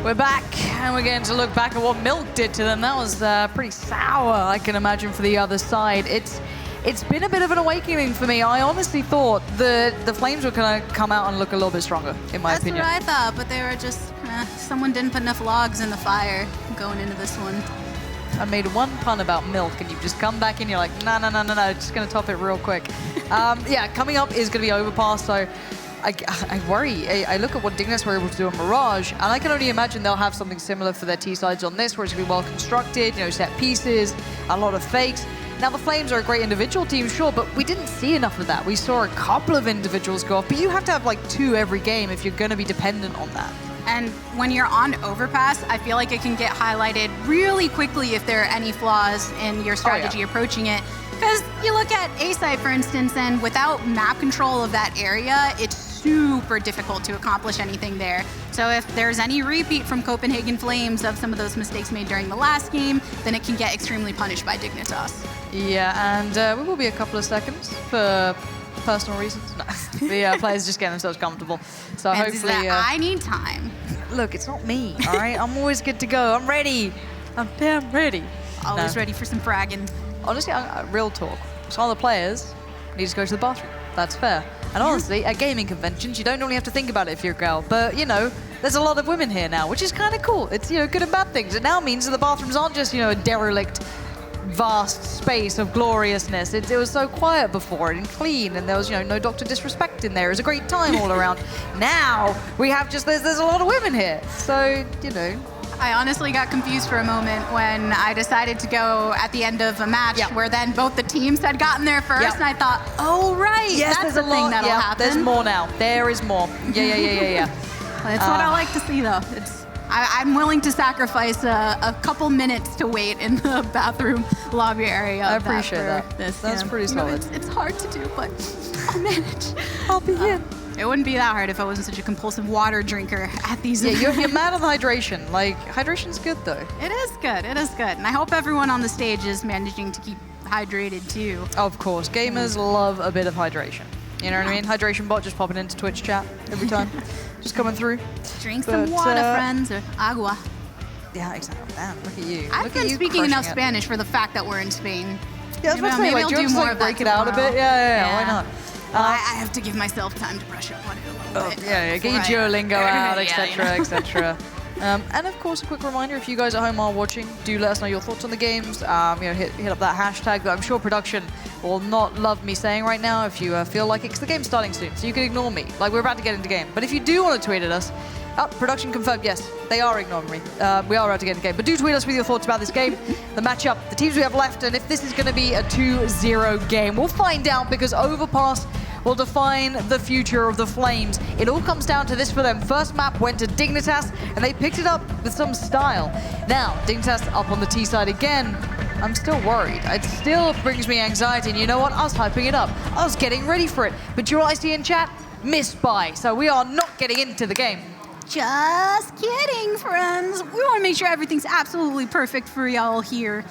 We're back, and we're going to look back at what Milk did to them. That was pretty sour, I can imagine, for the other side. It's been a bit of an awakening for me. I honestly thought the Flames were going to come out and look a little bit stronger, in my opinion. That's what I thought, but they were just, someone didn't put enough logs in the fire going into this one. I made one pun about Milk, and you've just come back in, you're like, no, just going to top it real quick. Yeah, coming up is going to be Overpass, so I worry. I look at what Dignitas were able to do on Mirage, and I can only imagine they'll have something similar for their T-sides on this, where it's going to be well constructed, set pieces, a lot of fakes. Now, the Flames are a great individual team, sure, but we didn't see enough of that. We saw a couple of individuals go off, but you have to have like 2 every game if you're going to be dependent on that. And when you're on Overpass, I feel like it can get highlighted really quickly if there are any flaws in your strategy approaching it. Because you look at A-side, for instance, and without map control of that area, it's super difficult to accomplish anything there. So if there's any repeat from Copenhagen Flames of some of those mistakes made during the last game, then it can get extremely punished by Dignitas. Yeah, and we will be a couple of seconds for personal reasons. No, the players just getting themselves comfortable. So and hopefully... I need time. Look, it's not me, all right? I'm always good to go. I'm ready. I'm damn ready. Always ready for some fragging. Honestly, real talk. Some of the players need to go to the bathroom. That's fair. And honestly, at gaming conventions, you don't normally have to think about it if you're a girl. But, there's a lot of women here now, which is kind of cool. It's, good and bad things. It now means that the bathrooms aren't just, a derelict, vast space of gloriousness. It was so quiet before and clean, and there was, no Dr. Disrespect in there. It was a great time all around. Now, we have there's a lot of women here. So, I honestly got confused for a moment when I decided to go at the end of a match where then both the teams had gotten there first, and I thought, oh, right, yes, that's the thing that'll happen. There's more now. There is more. Yeah. That's what I like to see, though. I'm willing to sacrifice a couple minutes to wait in the bathroom lobby area. I appreciate that. That's pretty solid. It's hard to do, but I'll manage. I'll be here. It wouldn't be that hard if I wasn't such a compulsive water drinker at these events. You're mad on hydration. Hydration's good, though. It is good. And I hope everyone on the stage is managing to keep hydrated, too. Of course. Gamers love a bit of hydration. You know what I mean? Hydration bot just popping into Twitch chat every time. Just coming through. Drink some water, friends, or agua. Yeah, exactly. Damn, look at you. I've been speaking enough Spanish for the fact that we're in Spain. Yeah, I was about to say, maybe I'll do more of that break it out a bit. Yeah, why not? Well, I have to give myself time to brush up on it a little bit. Yeah, get your Duolingo out, etc. And of course, a quick reminder, if you guys at home are watching, do let us know your thoughts on the games. Hit up that hashtag that I'm sure production will not love me saying right now if you feel like it, because the game's starting soon, so you can ignore me. We're about to get into game. But if you do want to tweet at us, production confirmed, yes, they are ignoring me. We are about to get into game. But do tweet us with your thoughts about this game, the matchup, the teams we have left, and if this is going to be a 2-0 game. We'll find out, because Overpass will define the future of the Flames. It all comes down to this for them. First map went to Dignitas, and they picked it up with some style. Now, Dignitas up on the T side again. I'm still worried. It still brings me anxiety, and you know what? I was hyping it up. I was getting ready for it. But you know what I see in chat? Missed by. So we are not getting into the game. Just kidding, friends. We want to make sure everything's absolutely perfect for y'all here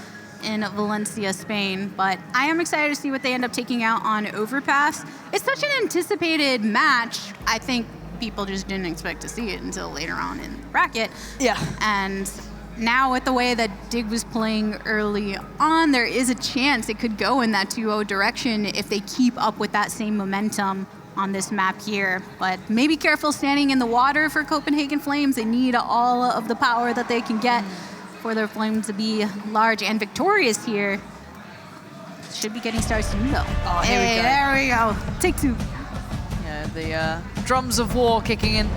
in Valencia, Spain, but I am excited to see what they end up taking out on Overpass. It's such an anticipated match. I think people just didn't expect to see it until later on in the bracket. Yeah. And now with the way that Dig was playing early on, there is a chance it could go in that 2-0 direction if they keep up with that same momentum on this map here. But maybe careful standing in the water for Copenhagen Flames. They need all of the power that they can get for their Flames to be large and victorious here. Should be getting started soon, though. Oh, here we go. There we go. Take 2. Yeah, the drums of war kicking in.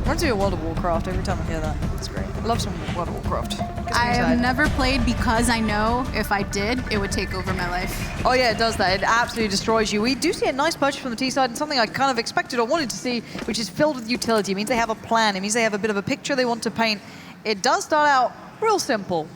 Reminds me of World of Warcraft every time I hear that. It's great. I love some World of Warcraft. I have never played because I know if I did, it would take over my life. Oh yeah, it does that. It absolutely destroys you. We do see a nice purchase from the T side, and something I kind of expected or wanted to see, which is filled with utility. It means they have a plan. It means they have a bit of a picture they want to paint. It does start out real simple.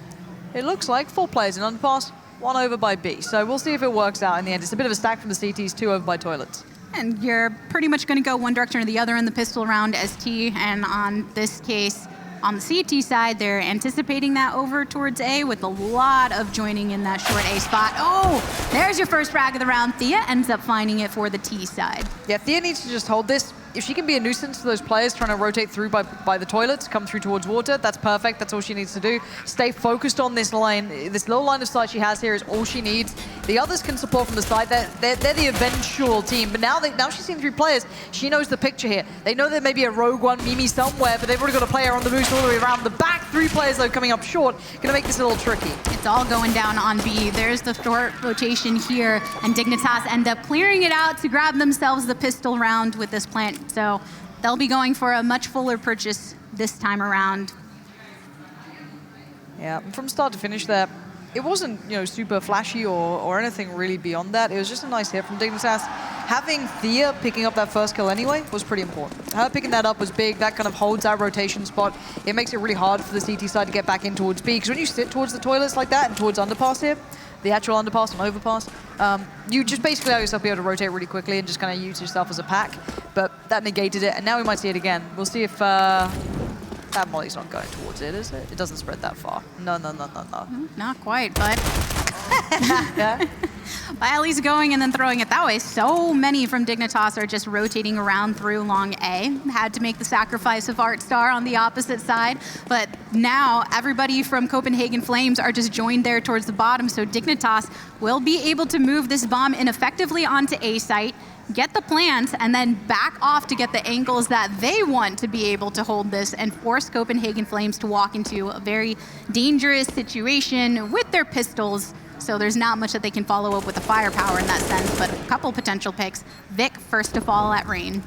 It looks like 4 players in Underpass, 1 over by B. So we'll see if it works out in the end. It's a bit of a stack from the CTs, 2 over by Toilets. And you're pretty much going to go one direction or the other in the pistol round ST, and on this case, on the CT side, they're anticipating that over towards A with a lot of joining in that short A spot. Oh, there's your first frag of the round. Thea ends up finding it for the T side. Yeah, Thea needs to just hold this if she can be a nuisance to those players trying to rotate through by the toilets, come through towards water, that's perfect. That's all she needs to do. Stay focused on this line. This little line of sight she has here is all she needs. The others can support from the side. They're the eventual team. But now she's seen 3 players. She knows the picture here. They know there may be a rogue one, Mimi somewhere, but they've already got a player on the boost all the way around the back. 3 players, though, coming up short. Going to make this a little tricky. It's all going down on B. There's the short rotation here, and Dignitas end up clearing it out to grab themselves the pistol round with this plant. So they'll be going for a much fuller purchase this time around. Yeah, from start to finish there, it wasn't, super flashy or anything really beyond that. It was just a nice hit from Dignitas. Having Thea picking up that first kill anyway was pretty important. Her picking that up was big. That kind of holds that rotation spot. It makes it really hard for the CT side to get back in towards B, because when you sit towards the toilets like that and towards underpass here, the actual underpass and overpass, you just basically allow yourself to be able to rotate really quickly and just kind of use yourself as a pack. But that negated it, and now we might see it again. We'll see if that molly's not going towards it, is it? It doesn't spread that far. No. Not quite, but Yeah. Viley's going and then throwing it that way. So many from Dignitas are just rotating around through long A. Had to make the sacrifice of Artstar on the opposite side, but now everybody from Copenhagen Flames are just joined there towards the bottom, so Dignitas will be able to move this bomb ineffectively onto A site, get the plants, and then back off to get the angles that they want to be able to hold this and force Copenhagen Flames to walk into a very dangerous situation with their pistols. So there's not much that they can follow up with the firepower in that sense, but a couple potential picks. Vic first to fall at Rain.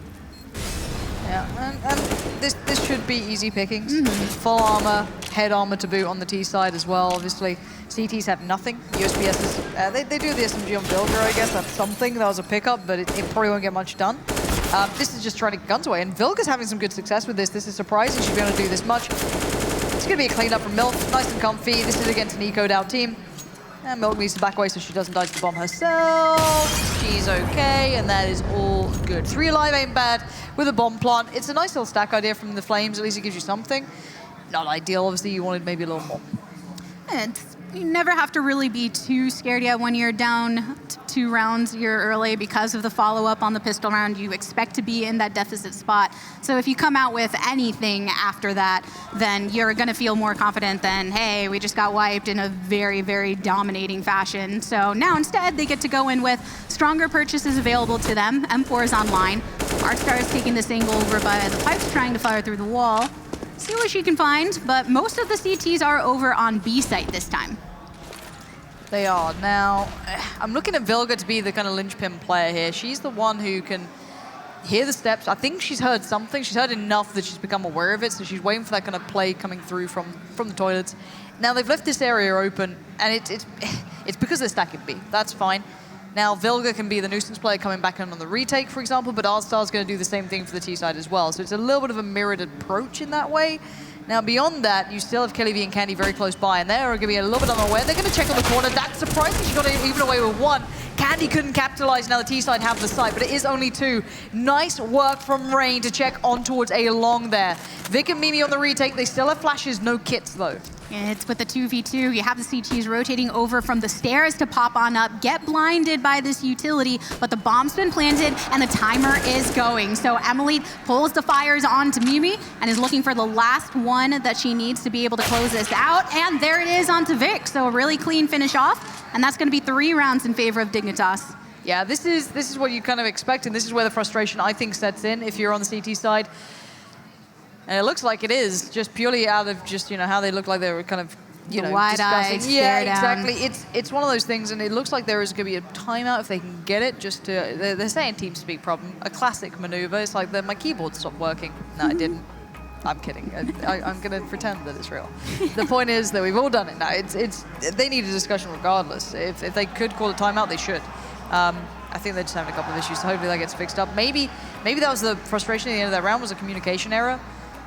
Yeah, and this should be easy pickings. Full armor, head armor to boot on the T side as well. Obviously, CTs have nothing. USPSs, they do the SMG on Vilga, I guess. That's something. That was a pickup, but it probably won't get much done. This is just trying to get guns away, and Vilga's having some good success with this. This is surprising she's going to do this much. It's going to be a cleanup from Milk. Nice and comfy. This is against an eco'd out team. And Milk needs to back away so she doesn't die to the bomb herself. She's okay, and that is all good. 3 alive ain't bad with a bomb plant. It's a nice little stack idea from the Flames. At least it gives you something. Not ideal, obviously. You wanted maybe a little more. You never have to really be too scared yet when you're down 2 rounds you're early because of the follow-up on the pistol round. You expect to be in that deficit spot. So if you come out with anything after that, then you're going to feel more confident than, hey, we just got wiped in a very, very dominating fashion. So now instead, they get to go in with stronger purchases available to them. M4 is online. Artstar is taking this angle over by the pipes, trying to fire through the wall. See what she can find, but most of the CTs are over on B site this time. They are. Now, I'm looking at Vilga to be the kind of linchpin player here. She's the one who can hear the steps. I think she's heard something. She's heard enough that she's become aware of it, so she's waiting for that kind of play coming through from the toilets. Now, they've left this area open, and it's because they're stacking B. That's fine. Now, Vilga can be the nuisance player coming back in on the retake, for example, but Artstar's going to do the same thing for the T side as well. So it's a little bit of a mirrored approach in that way. Now, beyond that, you still have Kelly V and Candy very close by, and they're going to be a little bit unaware. They're going to check on the corner. That's surprising. She got even away with 1. Candy couldn't capitalize. Now the T side have the site, but it is only 2. Nice work from Rain to check on towards A long there. Vic and Mimi on the retake. They still have flashes, no kits though. It's with the 2v2. You have the CTs rotating over from the stairs to pop on up, get blinded by this utility, but the bomb's been planted and the timer is going. So Emily pulls the fires onto Mimi and is looking for the last one that she needs to be able to close this out. And there it is onto Vic. So a really clean finish off. And that's going to be 3 rounds in favor of Dignitas. Yeah, this is what you kind of expect, and this is where the frustration, I think, sets in if you're on the CT side. And it looks like it is, just purely out of just, how they look like they were kind of, wide-eyed discussing. Yeah, down. exactly. It's one of those things, and it looks like there is going to be a timeout if they can get it, just to, they're saying TeamSpeak problem, a classic maneuver. It's like my keyboard stopped working. No, it didn't. I'm kidding. I'm going to pretend that it's real. The point is that we've all done it now. They need a discussion regardless. If they could call a timeout, they should. I think they're just having a couple of issues, so hopefully that gets fixed up. Maybe that was the frustration at the end of that round, was a communication error.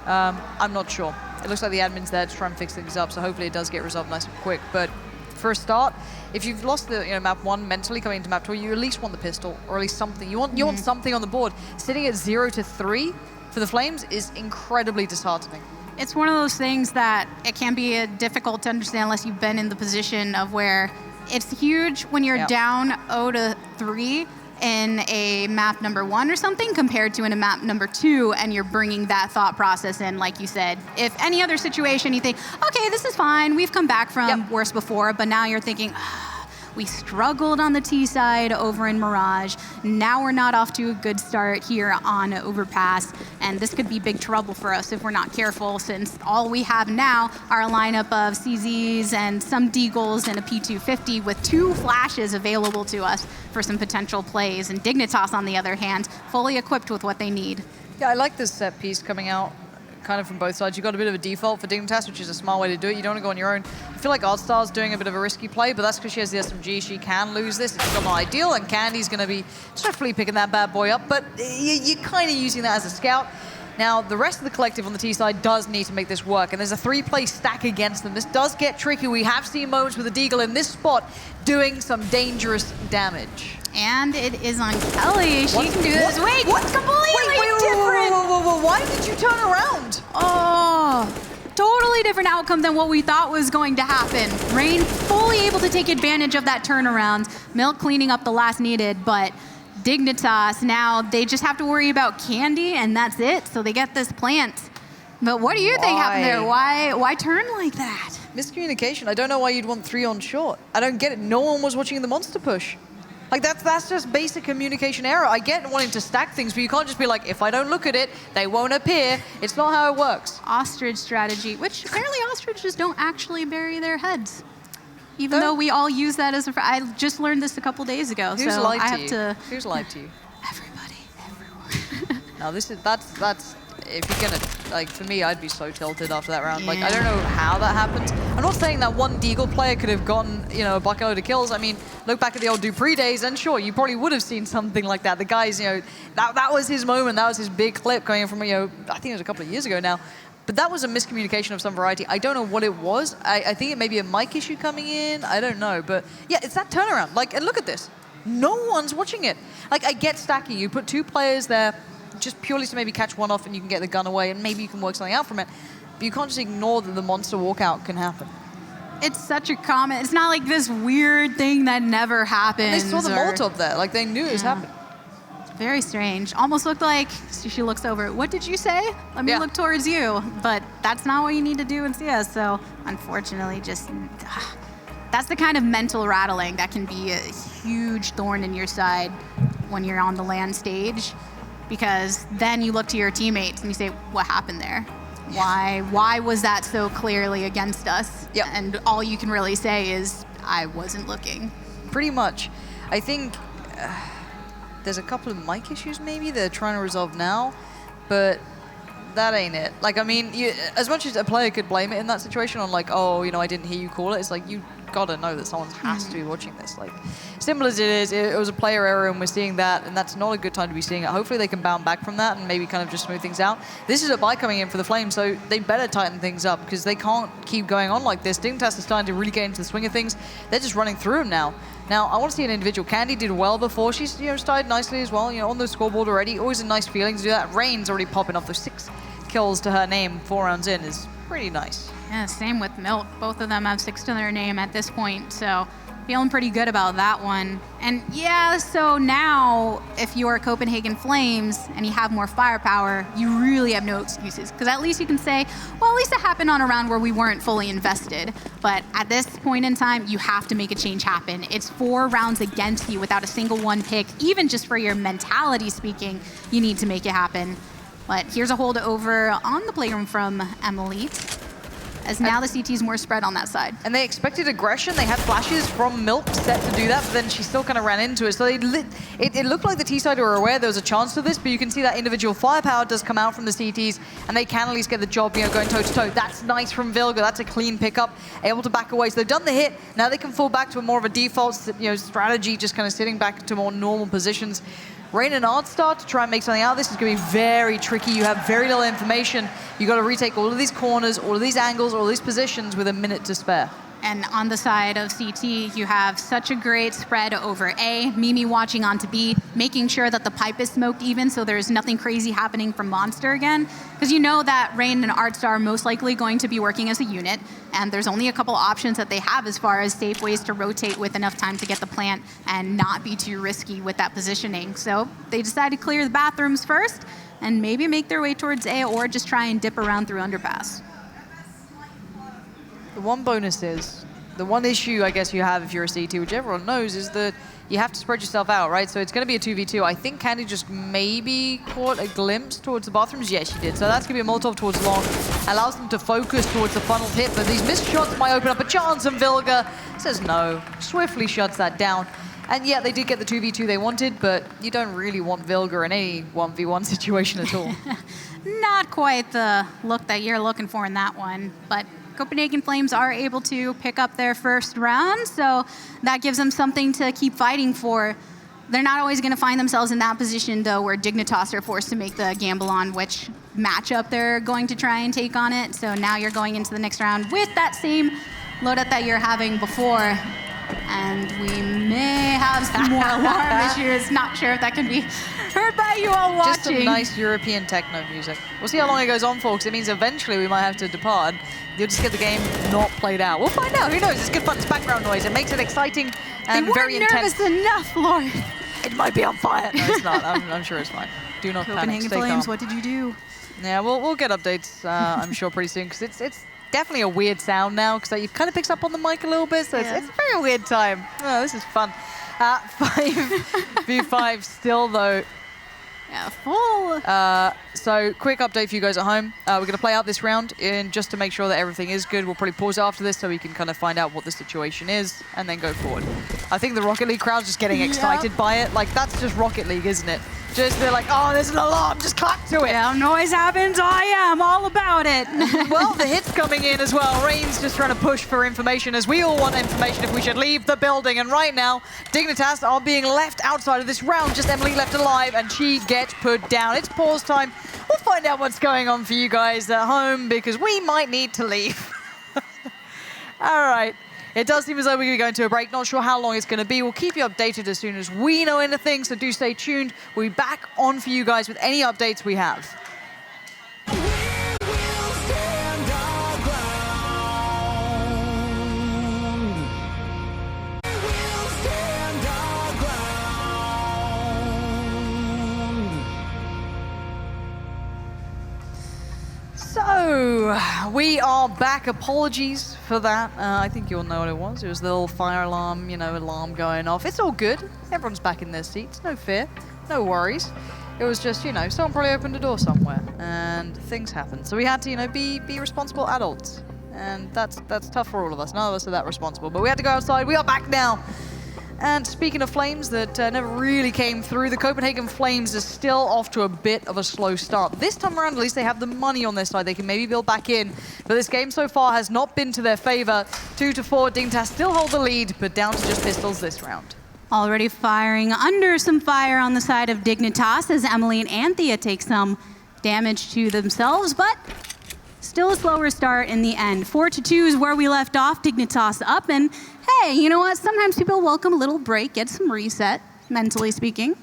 I'm not sure. It looks like the admin's there to try and fix things up, so hopefully it does get resolved nice and quick. But for a start, if you've lost the map 1 mentally coming into map 2, you at least want the pistol, or at least something. You want something on the board. Sitting at 0-3 for the Flames is incredibly disheartening. It's one of those things that it can be difficult to understand unless you've been in the position of where it's huge when you're down 0-3, in a map number 1 or something compared to in a map number 2, and you're bringing that thought process in, like you said. If any other situation you think, okay, this is fine, we've come back from worse before, but now you're thinking, we struggled on the T side over in Mirage. Now we're not off to a good start here on Overpass, and this could be big trouble for us if we're not careful, since all we have now are a lineup of CZs and some Deagles and a P250 with 2 flashes available to us for some potential plays, and Dignitas, on the other hand, fully equipped with what they need. Yeah, I like this set piece coming out kind of from both sides. You've got a bit of a default for Dignitas, which is a smart way to do it. You don't want to go on your own. I feel like Artstar's doing a bit of a risky play, but that's because she has the SMG. She can lose this. It's still not ideal, and Candy's going to be swiftly picking that bad boy up, but you're kind of using that as a scout. Now, the rest of the collective on the T side does need to make this work, and there's a 3-play stack against them. This does get tricky. We have seen moments with the Deagle in this spot doing some dangerous damage. And it is on Kelly. She can do this. Wait, what's completely different? Whoa. Why did you turn around? Oh, totally different outcome than what we thought was going to happen. Rain fully able to take advantage of that turnaround. Milk cleaning up the last needed, but Dignitas, now they just have to worry about Candy, and that's it. So they get this plant. But what do you think happened there? Why turn like that? Miscommunication. I don't know why you'd want 3 on short. I don't get it. No one was watching the monster push. Like, that's just basic communication error. I get wanting to stack things, but you can't just be like, if I don't look at it, they won't appear. It's not how it works. Ostrich strategy, which apparently ostriches don't actually bury their heads. Even though we all use that as a... I just learned this a couple days ago, Who's so lied I to have you? to... Who's lied to you? Everybody, everyone. Now, that's... If you're gonna, like, for me, I'd be so tilted after that round. Like, I don't know how that happened. I'm not saying that one Deagle player could have gotten, you know, a bucketload of kills. I mean, look back at the old Dupree days, and sure, you probably would have seen something like that. The guys, you know, that was his moment. That was his big clip going from, you know, I think it was a couple of years ago now. But that was a miscommunication of some variety. I don't know what it was. I think it may be a mic issue coming in. I don't know. But yeah, it's that turnaround. Like, and look at this. No one's watching it. Like, I get stacking. You put 2 players there just purely to maybe catch one off and you can get the gun away and maybe you can work something out from it. But you can't just ignore that the monster walkout can happen. It's such a common... It's not like this weird thing that never happens. And they saw the Molotov there. Like, they knew it was happening. Very strange. Almost looked like she looks over. What did you say? Let me look towards you. But that's not what you need to do in CS. So unfortunately, just that's the kind of mental rattling that can be a huge thorn in your side when you're on the LAN stage, because then you look to your teammates and you say, what happened there? Why was that so clearly against us? Yep. And all you can really say is, I wasn't looking. Pretty much. I think there's a couple of mic issues maybe they're trying to resolve now, but that ain't it. Like, I mean, as much as a player could blame it in that situation on like, oh, you know, I didn't hear you call it, it's like, you gotta know that someone has to be watching this. Like, simple as it is, it was a player error and we're seeing that, and that's not a good time to be seeing it. Hopefully they can bounce back from that and maybe kind of just smooth things out. This is a buy coming in for the Flames, so they better tighten things up because they can't keep going on like this. Dignitas is starting to really get into the swing of things. They're just running through them now. Now, I want to see an individual. Candy did well before. She's, you know, started nicely as well, you know, on the scoreboard already. Always a nice feeling to do that. Rain's already popping off. Those 6 kills to her name 4 rounds in is pretty nice. Yeah, same with Milk. Both of them have 6 to their name at this point, so feeling pretty good about that one. And yeah, so now if you're Copenhagen Flames and you have more firepower, you really have no excuses. Because at least you can say, well, at least it happened on a round where we weren't fully invested. But at this point in time, you have to make a change happen. It's 4 rounds against you without a single one pick. Even just for your mentality speaking, you need to make it happen. But here's a holdover on the playroom from Emily, as now the CT is more spread on that side. And they expected aggression. They had flashes from Milk set to do that, but then she still kind of ran into it. So it looked like the T-side were aware there was a chance for this, but you can see that individual firepower does come out from the CTs, and they can at least get the job, you know, going toe-to-toe. That's nice from Vilga. That's a clean pickup, able to back away. So they've done the hit. Now they can fall back to a more of a default, you know, strategy, just kind of sitting back to more normal positions. Rain and Artstar to try and make something out of this is going to be very tricky. You have very little information. You've got to retake all of these corners, all of these angles, all of these positions with a minute to spare. And on the side of CT, you have such a great spread over A, Mimi watching onto B, making sure that the pipe is smoked even so there's nothing crazy happening from Monster again. Because you know that Rain and Artstar are most likely going to be working as a unit, and there's only a couple options that they have as far as safe ways to rotate with enough time to get the plant and not be too risky with that positioning. So they decided to clear the bathrooms first and maybe make their way towards A or just try and dip around through Underpass. The one bonus is, the one issue I guess you have if you're a CT, which everyone knows, is that you have to spread yourself out, right? So it's going to be a 2v2. I think Candy just maybe caught a glimpse towards the bathrooms. Yes, she did. So that's going to be a Molotov towards Long. Allows them to focus towards the funneled hit, but these missed shots might open up a chance, and Vilga says no. Swiftly shuts that down. And yeah, they did get the 2v2 they wanted, but you don't really want Vilga in any 1v1 situation at all. Not quite the look that you're looking for in that one, but Copenhagen Flames are able to pick up their first round, so that gives them something to keep fighting for. They're not always going to find themselves in that position, though, where Dignitas are forced to make the gamble on which matchup they're going to try and take on it. So now you're going into the next round with that same loadout that you're having before. And we may have some more alarm issues. Not sure if that can be heard by you all watching. Just some nice European techno music. We'll see how long it goes on for, because it means eventually we might have to depart. You'll just get the game not played out. We'll find out. Who knows? It's good fun. It's background noise. It makes it exciting and very intense. They weren't nervous enough, Lord. It might be on fire. No, it's not. I'm sure it's fine. Do not panic. Copenhagen Stay Flames, calm. what did you do? Yeah, we'll get updates, I'm sure, pretty soon, because it's definitely a weird sound now, because it kind of picks up on the mic a little bit, so it's a very weird time. Oh, this is fun. 5v5 still, though. Yeah, full. So quick update for you guys at home. We're going to play out this round, and just to make sure that everything is good, we'll probably pause after this so we can kind of find out what the situation is and then go forward. I think the Rocket League crowd's just getting excited by it. Like, that's just Rocket League, isn't it? Just they're like, oh, there's an alarm, just clap to it. Yeah, noise happens, I am all about it. Well, the hit's coming in as well. Rain's just trying to push for information, as we all want information if we should leave the building. And right now, Dignitas are being left outside of this round. Just Emily left alive, and she gets put down. It's pause time. We'll find out what's going on for you guys at home, because we might need to leave. All right. It does seem as though we're going to go into a break. Not sure how long it's going to be. We'll keep you updated as soon as we know anything, so do stay tuned. We'll be back on for you guys with any updates we have. So, we are back. Apologies for that. I think you all know what it was. It was the little fire alarm, alarm going off. It's all good. Everyone's back in their seats. No fear. No worries. It was just, someone probably opened a door somewhere and things happen. So we had to, be responsible adults. And that's tough for all of us. None of us are that responsible. But we had to go outside. We are back now. And speaking of Flames that never really came through, the Copenhagen Flames is still off to a bit of a slow start. This time around, at least they have the money on their side. They can maybe build back in. But this game so far has not been to their favor. 2-4, Dignitas still hold the lead, but down to just pistols this round. Already firing under some fire on the side of Dignitas as Emily and Anthea take some damage to themselves, but still a slower start in the end. 4-2 is where we left off. Dignitas up, and hey, you know what? Sometimes people welcome a little break, get some reset, mentally speaking.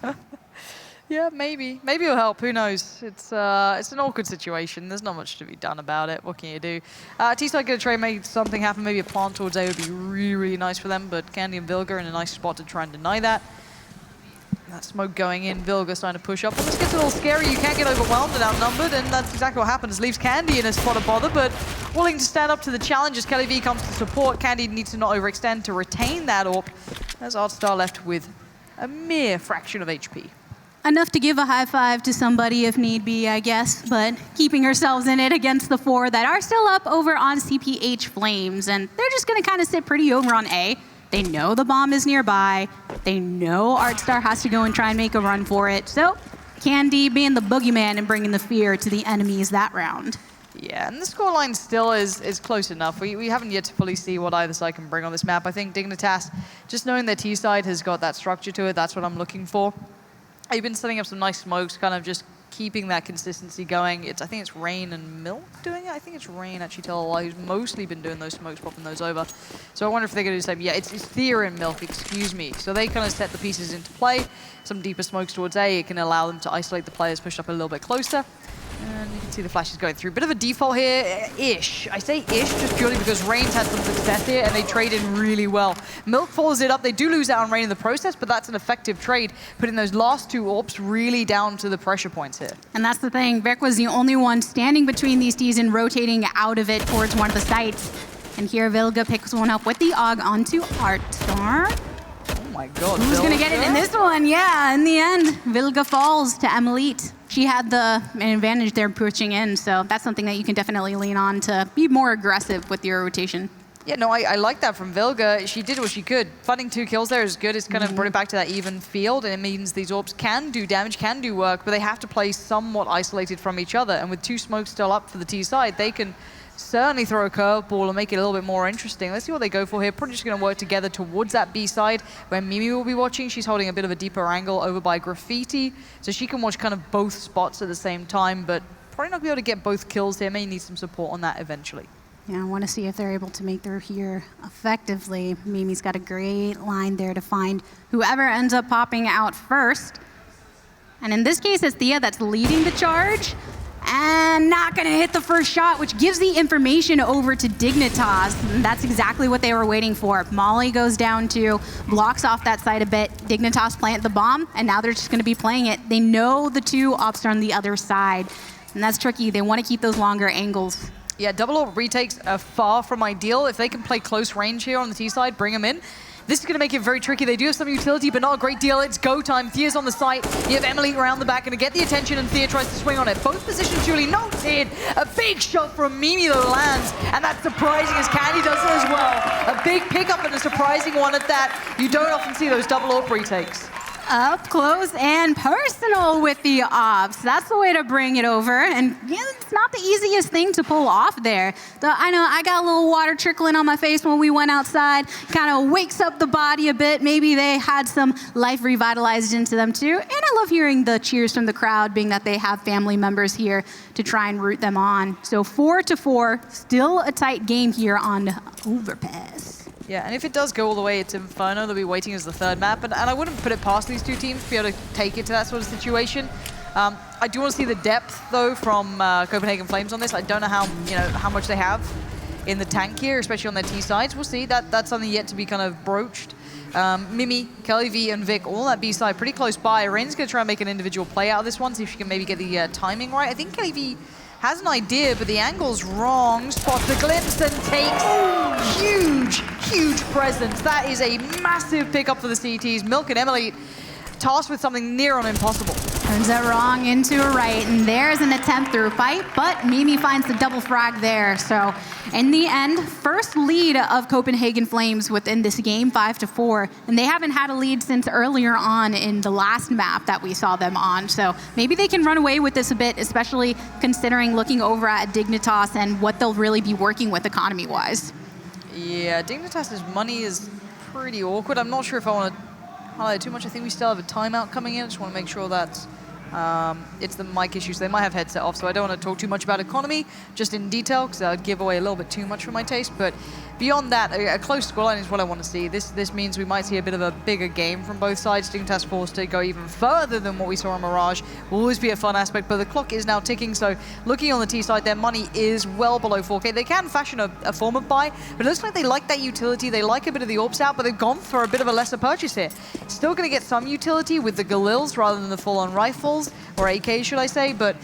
Yeah, maybe. Maybe it'll help. Who knows? It's an awkward situation. There's not much to be done about it. What can you do? T-side going to try and make something happen. Maybe a plant towards A would be really, really nice for them, but Candy and Vilga are in a nice spot to try and deny that. That smoke going in, Vilga starting to push up. And this gets a little scary. You can't get overwhelmed and outnumbered, and that's exactly what happens. Leaves Candy in a spot of bother, but willing to stand up to the challenge as Kelly V comes to support. Candy needs to not overextend to retain that AWP, as Artstar left with a mere fraction of HP. Enough to give a high five to somebody if need be, I guess, but keeping ourselves in it against the 4 that are still up over on CPH Flames, and they're just going to kind of sit pretty over on A. They know the bomb is nearby. They know Artstar has to go and try and make a run for it. So Candy being the boogeyman and bringing the fear to the enemies that round. Yeah, and the scoreline still is close enough. We haven't yet to fully see what either side can bring on this map. I think Dignitas, just knowing their T-side has got that structure to it, that's what I'm looking for. I've been setting up some nice smokes, kind of just keeping that consistency going. I think it's Rain and Milk doing it. I think it's Rain, actually, tell a lie, who's mostly been doing those smokes, popping those over. So I wonder if they're going to do the same. Yeah, it's Thea and Milk, excuse me. So they kind of set the pieces into play. Some deeper smokes towards A. It can allow them to isolate the players pushed up a little bit closer. And you can see the flashes going through. Bit of a default here-ish. I say ish just purely because Rain's had some success here, and they traded really well. Milk follows it up. They do lose out on Rain in the process, but that's an effective trade, putting those last two AWPs really down to the pressure points here. And that's the thing. Vic was the only one standing between these Ds and rotating out of it towards one of the sites. And here, Vilga picks one up with the AUG onto Artstar. Oh my god. Who's going to get it in this one? Yeah, in the end, Vilga falls to Emelite. She had the advantage there pushing in, so that's something that you can definitely lean on to be more aggressive with your rotation. Yeah, no, I like that from Vilga. She did what she could. Finding 2 kills there is good. It's kind of brought it back to that even field, and it means these AWPs can do damage, can do work, but they have to play somewhat isolated from each other. And with 2 smokes still up for the T side, they can certainly throw a curveball and make it a little bit more interesting. Let's see what they go for here. Probably just going to work together towards that B side where Mimi will be watching. She's holding a bit of a deeper angle over by Graffiti, so she can watch kind of both spots at the same time, but probably not be able to get both kills here. May need some support on that eventually. Yeah, I want to see if they're able to make through here effectively. Mimi's got a great line there to find whoever ends up popping out first. And in this case, it's Thea that's leading the charge. And not going to hit the first shot, which gives the information over to Dignitas. And that's exactly what they were waiting for. Molly goes down too, blocks off that side a bit. Dignitas plant the bomb, and now they're just going to be playing it. They know the 2 ops are on the other side, and that's tricky. They want to keep those longer angles. Yeah, double AWP retakes are far from ideal. If they can play close range here on the T side, bring them in. This is going to make it very tricky. They do have some utility, but not a great deal. It's go time. Thea's on the site. You have Emily around the back, going to get the attention, and Thea tries to swing on it. Both positions duly noted. A big shot from Mimi though lands, and that's surprising as Candy does it as well. A big pickup and a surprising one at that. You don't often see those double AWP retakes. Up close and personal with the ops. That's the way to bring it over. And yeah, it's not the easiest thing to pull off there. I know I got a little water trickling on my face when we went outside. Kind of wakes up the body a bit. Maybe they had some life revitalized into them too. And I love hearing the cheers from the crowd, being that they have family members here to try and root them on. So 4-4, still a tight game here on Overpass. Yeah, and if it does go all the way, it's Inferno. They'll be waiting as the 3rd map, and I wouldn't put it past these 2 teams to be able to take it to that sort of situation. I do want to see the depth, though, from Copenhagen Flames on this. I don't know how much they have in the tank here, especially on their T sides. We'll see. That's something yet to be kind of broached. Mimi, Kelly V, and Vic all on that B side, pretty close by. Rain's going to try and make an individual play out of this one, see if she can maybe get the timing right. I think Kelly V has an idea, but the angle's wrong. Spots the glimpse and takes huge presence. That is a massive pickup for the CTs. Milk and Emily tasked with something near on impossible. Turns it wrong into a right, and there's an attempt through fight, but Mimi finds the double frag there. So in the end, first lead of Copenhagen Flames within this game, 5-4, and they haven't had a lead since earlier on in the last map that we saw them on. So maybe they can run away with this a bit, especially considering looking over at Dignitas and what they'll really be working with economy-wise. Yeah, Dignitas' money is pretty awkward. I'm not sure if I want to highlight too much. I think we still have a timeout coming in. I just want to make sure that it's the mic issues. They might have headset off, so I don't want to talk too much about economy, just in detail, because that would give away a little bit too much for my taste. But beyond that, a close scoreline is what I want to see. This means we might see a bit of a bigger game from both sides. Dignitas forced to go even further than what we saw on Mirage. Will always be a fun aspect, but the clock is now ticking, so looking on the T side, their money is well below 4K. They can fashion a form of buy, but it looks like they like that utility. They like a bit of the AWPs out, but they've gone for a bit of a lesser purchase here. Still going to get some utility with the Galils rather than the full-on rifles, or AK, should I say, but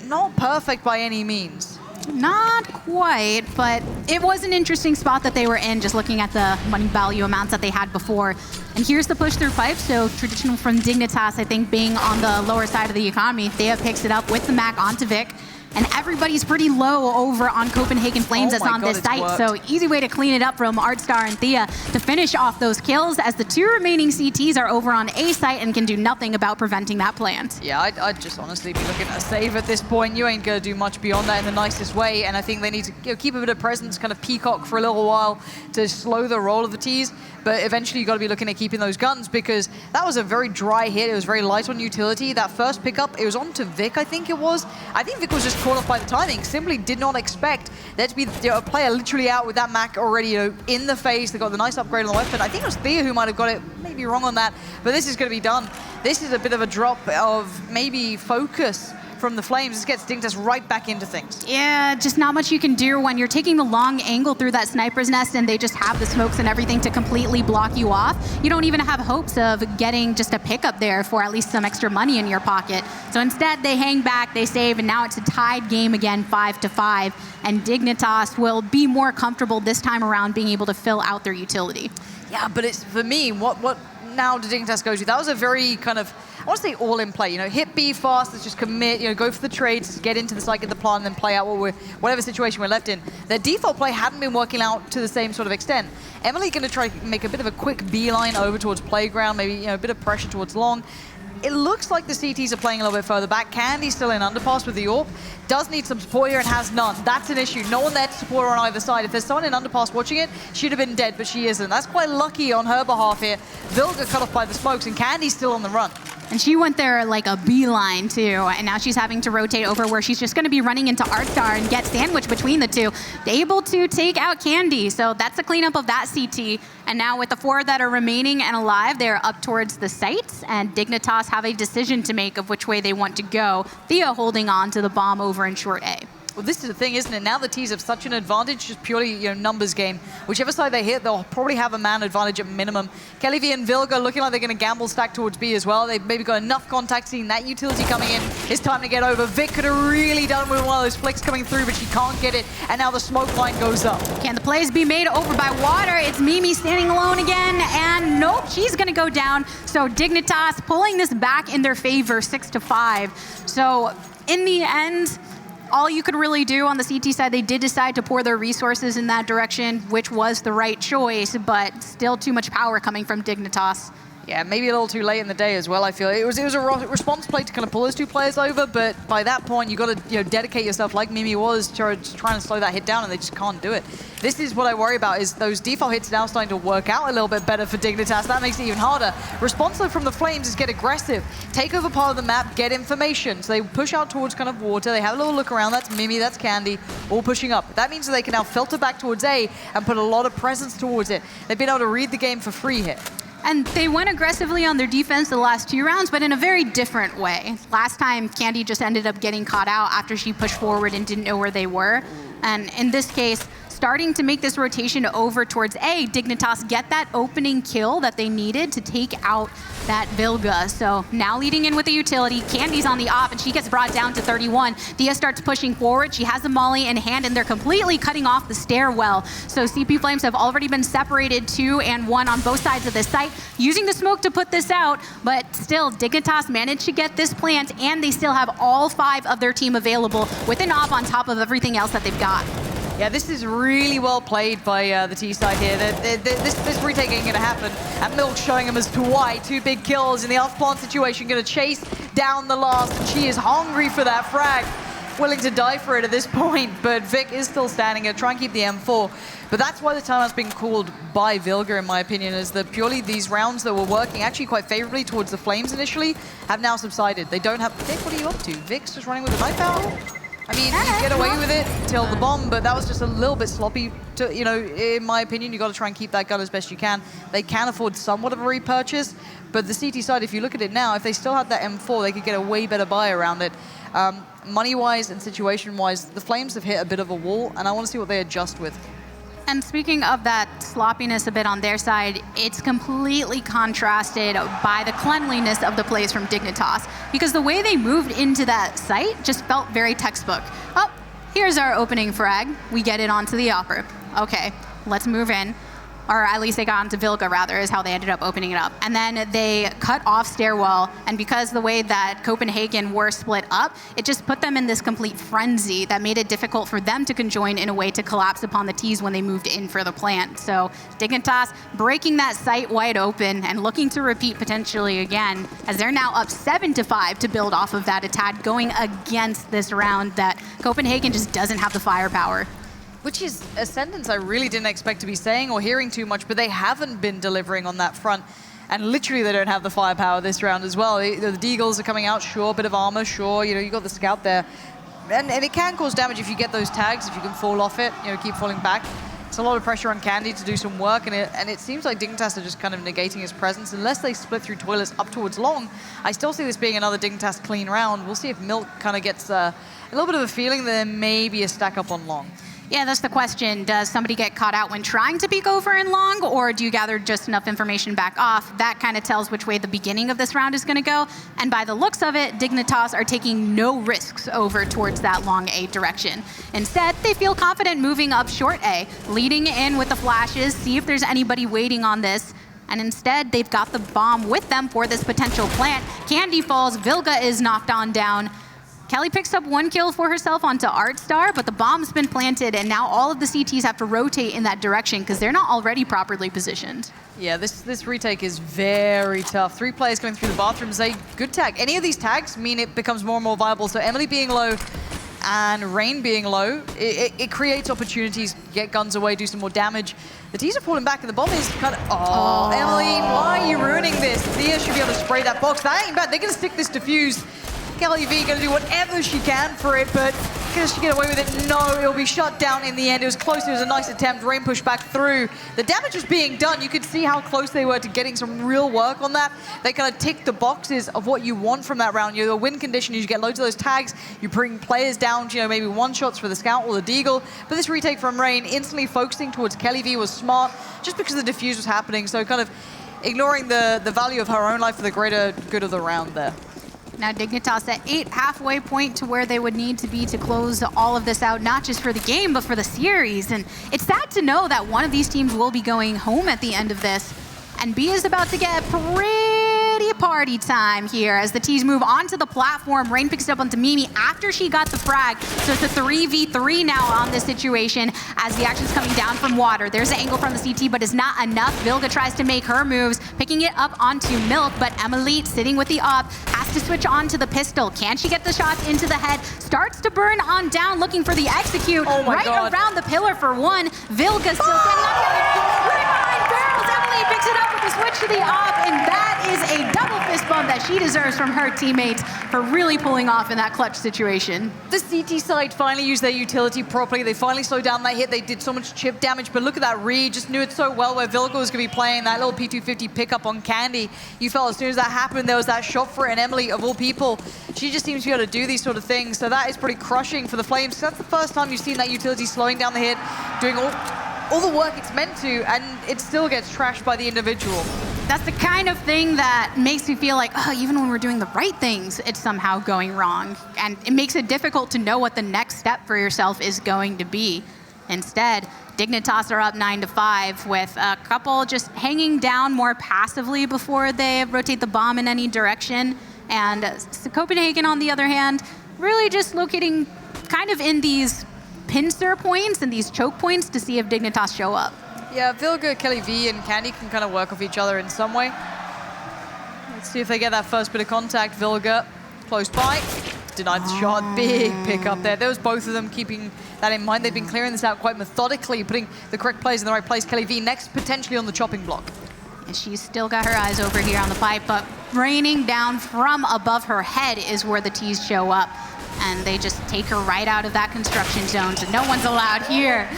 not perfect by any means. Not quite, but it was an interesting spot that they were in, just looking at the money value amounts that they had before. And here's the push through pipe, so traditional from Dignitas, I think, being on the lower side of the economy. Thea picks it up with the Mac onto Vic, and everybody's pretty low over on Copenhagen Flames that's on this site, so easy way to clean it up from Artstar and Thea to finish off those kills, as the 2 remaining CTs are over on A site and can do nothing about preventing that plant. Yeah, I'd just honestly be looking at a save at this point. You ain't going to do much beyond that in the nicest way, and I think they need to keep a bit of presence, kind of peacock for a little while to slow the roll of the Ts. but eventually you got to be looking at keeping those guns, because that was a very dry hit. It was very light on utility. That first pickup, it was onto Vic, I think it was. I think Vic was just caught off by the timing. Simply did not expect there to be a player literally out with that Mac already in the face. They got the nice upgrade on the weapon. I think it was Thea who might have got it, maybe wrong on that, but this is going to be done. This is a bit of a drop of maybe focus from the Flames. This gets Dignitas right back into things. Yeah, just not much you can do when you're taking the long angle through that sniper's nest and they just have the smokes and everything to completely block you off. You don't even have hopes of getting just a pickup there for at least some extra money in your pocket. So instead, they hang back, they save, and now it's a tied game again, 5-5. And Dignitas will be more comfortable this time around being able to fill out their utility. Yeah, but it's, for me, what now did Dignitas go to? That was a very kind of, I want to say all-in play. Hit B fast, let's just commit, go for the trades, get into the site, get the plan, and then play out whatever situation we're left in. Their default play hadn't been working out to the same sort of extent. Emily going to try to make a bit of a quick beeline over towards playground, maybe a bit of pressure towards long. It looks like the CTs are playing a little bit further back. Candy's still in underpass with the AWP. Does need some support here and has none. That's an issue. No one there to support her on either side. If there's someone in underpass watching it, she'd have been dead, but she isn't. That's quite lucky on her behalf here. Vilga cut off by the smokes, and Candy's still on the run. And she went there like a beeline too, and now she's having to rotate over where she's just going to be running into Artstar and get sandwiched between the two. Able to take out Candy, so that's a cleanup of that CT. And now with the 4 that are remaining and alive, they're up towards the sites, and Dignitas have a decision to make of which way they want to go. Thea holding on to the bomb over in short A. Well, this is the thing, isn't it? Now the T's have such an advantage, just purely numbers game. Whichever side they hit, they'll probably have a man advantage at minimum. Kelly V and Vilga looking like they're going to gamble stack towards B as well. They've maybe got enough contact, seeing that utility coming in. It's time to get over. Vic could have really done with one of those flicks coming through, but she can't get it. And now the smoke line goes up. Can the plays be made over by water? It's Mimi standing alone again, and nope, she's going to go down. So Dignitas pulling this back in their favor, 6-5. So in the end, all you could really do on the CT side, they did decide to pour their resources in that direction, which was the right choice, but still too much power coming from Dignitas. Yeah, maybe a little too late in the day as well, I feel. It was a response play to kind of pull those two players over, but by that point, you got to dedicate yourself like Mimi was trying to slow that hit down, and they just can't do it. This is what I worry about, is those default hits now starting to work out a little bit better for Dignitas. That makes it even harder. Response though from the Flames is get aggressive. Take over part of the map, get information. So they push out towards kind of water. They have a little look around. That's Mimi, that's Candy, all pushing up. That means that they can now filter back towards A and put a lot of presence towards it. They've been able to read the game for free here. And they went aggressively on their defense the last 2 rounds, but in a very different way. Last time, Candy just ended up getting caught out after she pushed forward and didn't know where they were. And in this case, starting to make this rotation over towards A, Dignitas get that opening kill that they needed to take out that Vilga. So now leading in with the utility, Candy's on the op, and she gets brought down to 31. Thea starts pushing forward. She has the molly in hand, and they're completely cutting off the stairwell. So CP Flames have already been separated 2 and 1 on both sides of the site, using the smoke to put this out, but still, Dignitas managed to get this plant, and they still have all 5 of their team available with an op on top of everything else that they've got. Yeah, this is really well played by the T side here. This retake ain't going to happen. And Milk showing him as to why. 2 big kills in the off-plant situation. Going to chase down the last. And she is hungry for that frag. Willing to die for it at this point. But Vic is still standing here. Try and keep the M4. But that's why the timeout's been called by Vilga, in my opinion, is that purely these rounds that were working actually quite favorably towards the Flames initially have now subsided. They don't have... Vic, what are you up to? Vic's just running with a knife out? I mean, you get away with it till the bomb, but that was just a little bit sloppy. In my opinion, you got to try and keep that gun as best you can. They can afford somewhat of a repurchase, but the CT side, if you look at it now, if they still had that M4, they could get a way better buy around it. Money-wise and situation-wise, the Flames have hit a bit of a wall, and I want to see what they adjust with. And speaking of that sloppiness a bit on their side, it's completely contrasted by the cleanliness of the plays from Dignitas, because the way they moved into that site just felt very textbook. Oh, here's our opening frag. We get it onto the upper. Okay, let's move in. Or at least they got onto Vilga, rather, is how they ended up opening it up. And then they cut off stairwell, and because the way that Copenhagen were split up, it just put them in this complete frenzy that made it difficult for them to conjoin in a way to collapse upon the T's when they moved in for the plant. So Dignitas breaking that site wide open and looking to repeat potentially again, as they're now up 7-5 to build off of that attack, going against this round that Copenhagen just doesn't have the firepower. Which is a sentence I really didn't expect to be saying or hearing too much, but they haven't been delivering on that front. And literally, they don't have the firepower this round as well. The Deagles are coming out, sure, bit of armor, sure. You got the Scout there. And it can cause damage if you get those tags, if you can fall off it, keep falling back. It's a lot of pressure on Candy to do some work, and it seems like Dignitas are just kind of negating his presence. Unless they split through toilets up towards long, I still see this being another Dignitas clean round. We'll see if Milk kind of gets a little bit of a feeling that there may be a stack up on long. Yeah, that's the question. Does somebody get caught out when trying to peek over in long, or do you gather just enough information back off? That kind of tells which way the beginning of this round is going to go. And by the looks of it, Dignitas are taking no risks over towards that long A direction. Instead, they feel confident moving up short A, leading in with the flashes, see if there's anybody waiting on this. And instead, they've got the bomb with them for this potential plant. Candy falls, Vilga is knocked on down. Kelly picks up 1 kill for herself onto Artstar, but the bomb's been planted, and now all of the CTs have to rotate in that direction because they're not already properly positioned. Yeah, this retake is very tough. 3 players going through the bathroom is a good tag. Any of these tags mean it becomes more and more viable. So Emily being low and Rain being low, it creates opportunities to get guns away, do some more damage. The T's are falling back, and the bomb is kind of... Oh, Emily, why are you ruining this? Thea should be able to spray that box. That ain't bad. They're going to stick this defuse. Kelly V going to do whatever she can for it, but can she get away with it? No, it'll be shut down in the end. It was close. It was a nice attempt. Rain pushed back through. The damage was being done. You could see how close they were to getting some real work on that. They kind of tick the boxes of what you want from that round. You're the win condition. You get loads of those tags. You bring players down to, maybe one-shots for the Scout or the Deagle. But this retake from Rain, instantly focusing towards Kelly V was smart, just because the defuse was happening. So kind of ignoring the value of her own life for the greater good of the round there. Now Dignitas at 8, halfway point to where they would need to be to close all of this out, not just for the game, but for the series. And it's sad to know that one of these teams will be going home at the end of this. And B is about to get pretty party time here as the T's move onto the platform. Rain picks it up onto Mimi after she got the frag. So it's a 3v3 now on this situation as the action's coming down from Water. There's an angle from the CT, but it's not enough. Vilga tries to make her moves, picking it up onto Milk, but Emily, sitting with the op, has to switch on to the pistol. Can she get the shots into the head? Starts to burn on down, looking for the execute. Oh my right God. Around the pillar for one. Vilga still standing up there. Right behind Barrels. Emily picks it up with the switch to the op, and that is a double fist bump that she deserves from her teammates for really pulling off in that clutch situation. The CT side finally used their utility properly. They finally slowed down that hit. They did so much chip damage, but look at that read. Just knew it so well where Vilga was going to be playing that little P250 pickup on Candy. You felt as soon as that happened, there was that shot for it, and Emily, of all people, she just seems to be able to do these sort of things. So that is pretty crushing for the Flames. That's the first time you've seen that utility slowing down the hit, doing all the work it's meant to, and it still gets trashed by the individual. That's the kind of thing that makes me feel like, oh, even when we're doing the right things, it's somehow going wrong. And it makes it difficult to know what the next step for yourself is going to be. Instead, Dignitas are up 9-5 with a couple just hanging down more passively before they rotate the bomb in any direction. And Copenhagen, on the other hand, really just locating kind of in these pincer points and these choke points to see if Dignitas show up. Yeah, Vilga, Kelly V, and Candy can kind of work off each other in some way. Let's see if they get that first bit of contact. Vilga, close by. Denied the shot. Big pick up there. There was both of them keeping that in mind. They've been clearing this out quite methodically, putting the correct players in the right place. Kelly V next, potentially on the chopping block. And she's still got her eyes over here on the pipe, but raining down from above her head is where the T's show up. And they just take her right out of that construction zone, so no one's allowed here.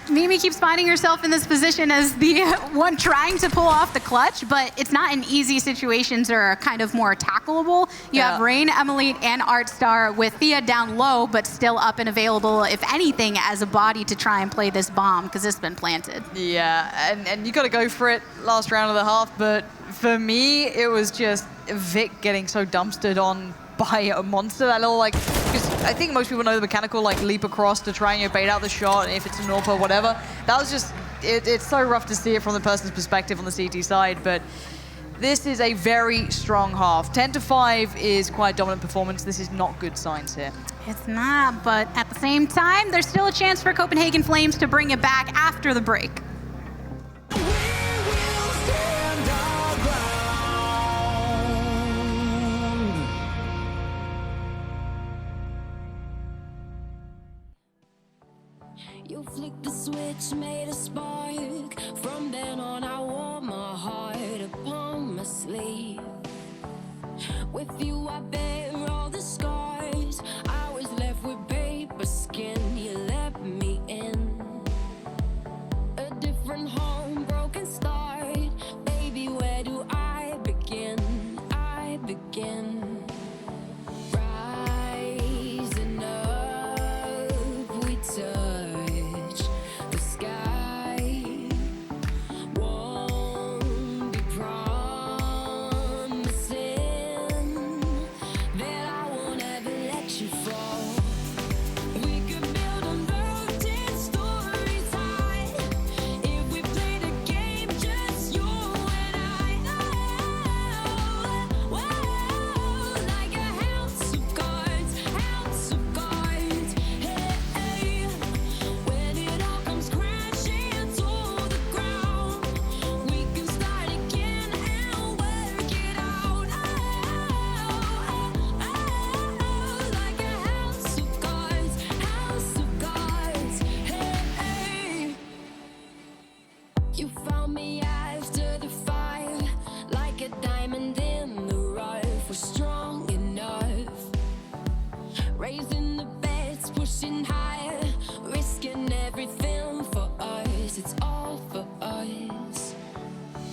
Mimi keeps finding herself in this position as the one trying to pull off the clutch, but it's not an easy situations that are kind of more tackleable. You have Rain, Emily, and Artstar with Thea down low, but still up and available, if anything, as a body to try and play this bomb, because it's been planted. Yeah, and you got to go for it last round of the half, but for me, it was just Vic getting so dumpstered on by a monster. That little, like, because I think most people know the mechanical, like, leap across to try and bait out the shot, if it's an AWP or whatever. That was just, it's so rough to see it from the person's perspective on the CT side, but this is a very strong half. 10-5 is quite dominant performance. This is not good signs here. It's not, but at the same time, there's still a chance for Copenhagen Flames to bring it back after the break. match made a spark. From then on, I wore my heart upon my sleeve. With you, I bear all the scars. I was left with paper skin. You let me in a different home, broken start. Baby, where do I begin? I begin. Rising up, we touch the sky. Won't be promising that I won't ever let you fall. We could build unbroken stories high if we played a game, just you and I. Whoa, like a house of cards, house of cards. Hey, when it all comes crashing to the ground, we can start again and work it out. Like a house of cards, house of cards. Hey, you found me after the fire, like a diamond in the rough. We're strong enough, raising the bets, pushing higher, risking everything for us. It's all for us.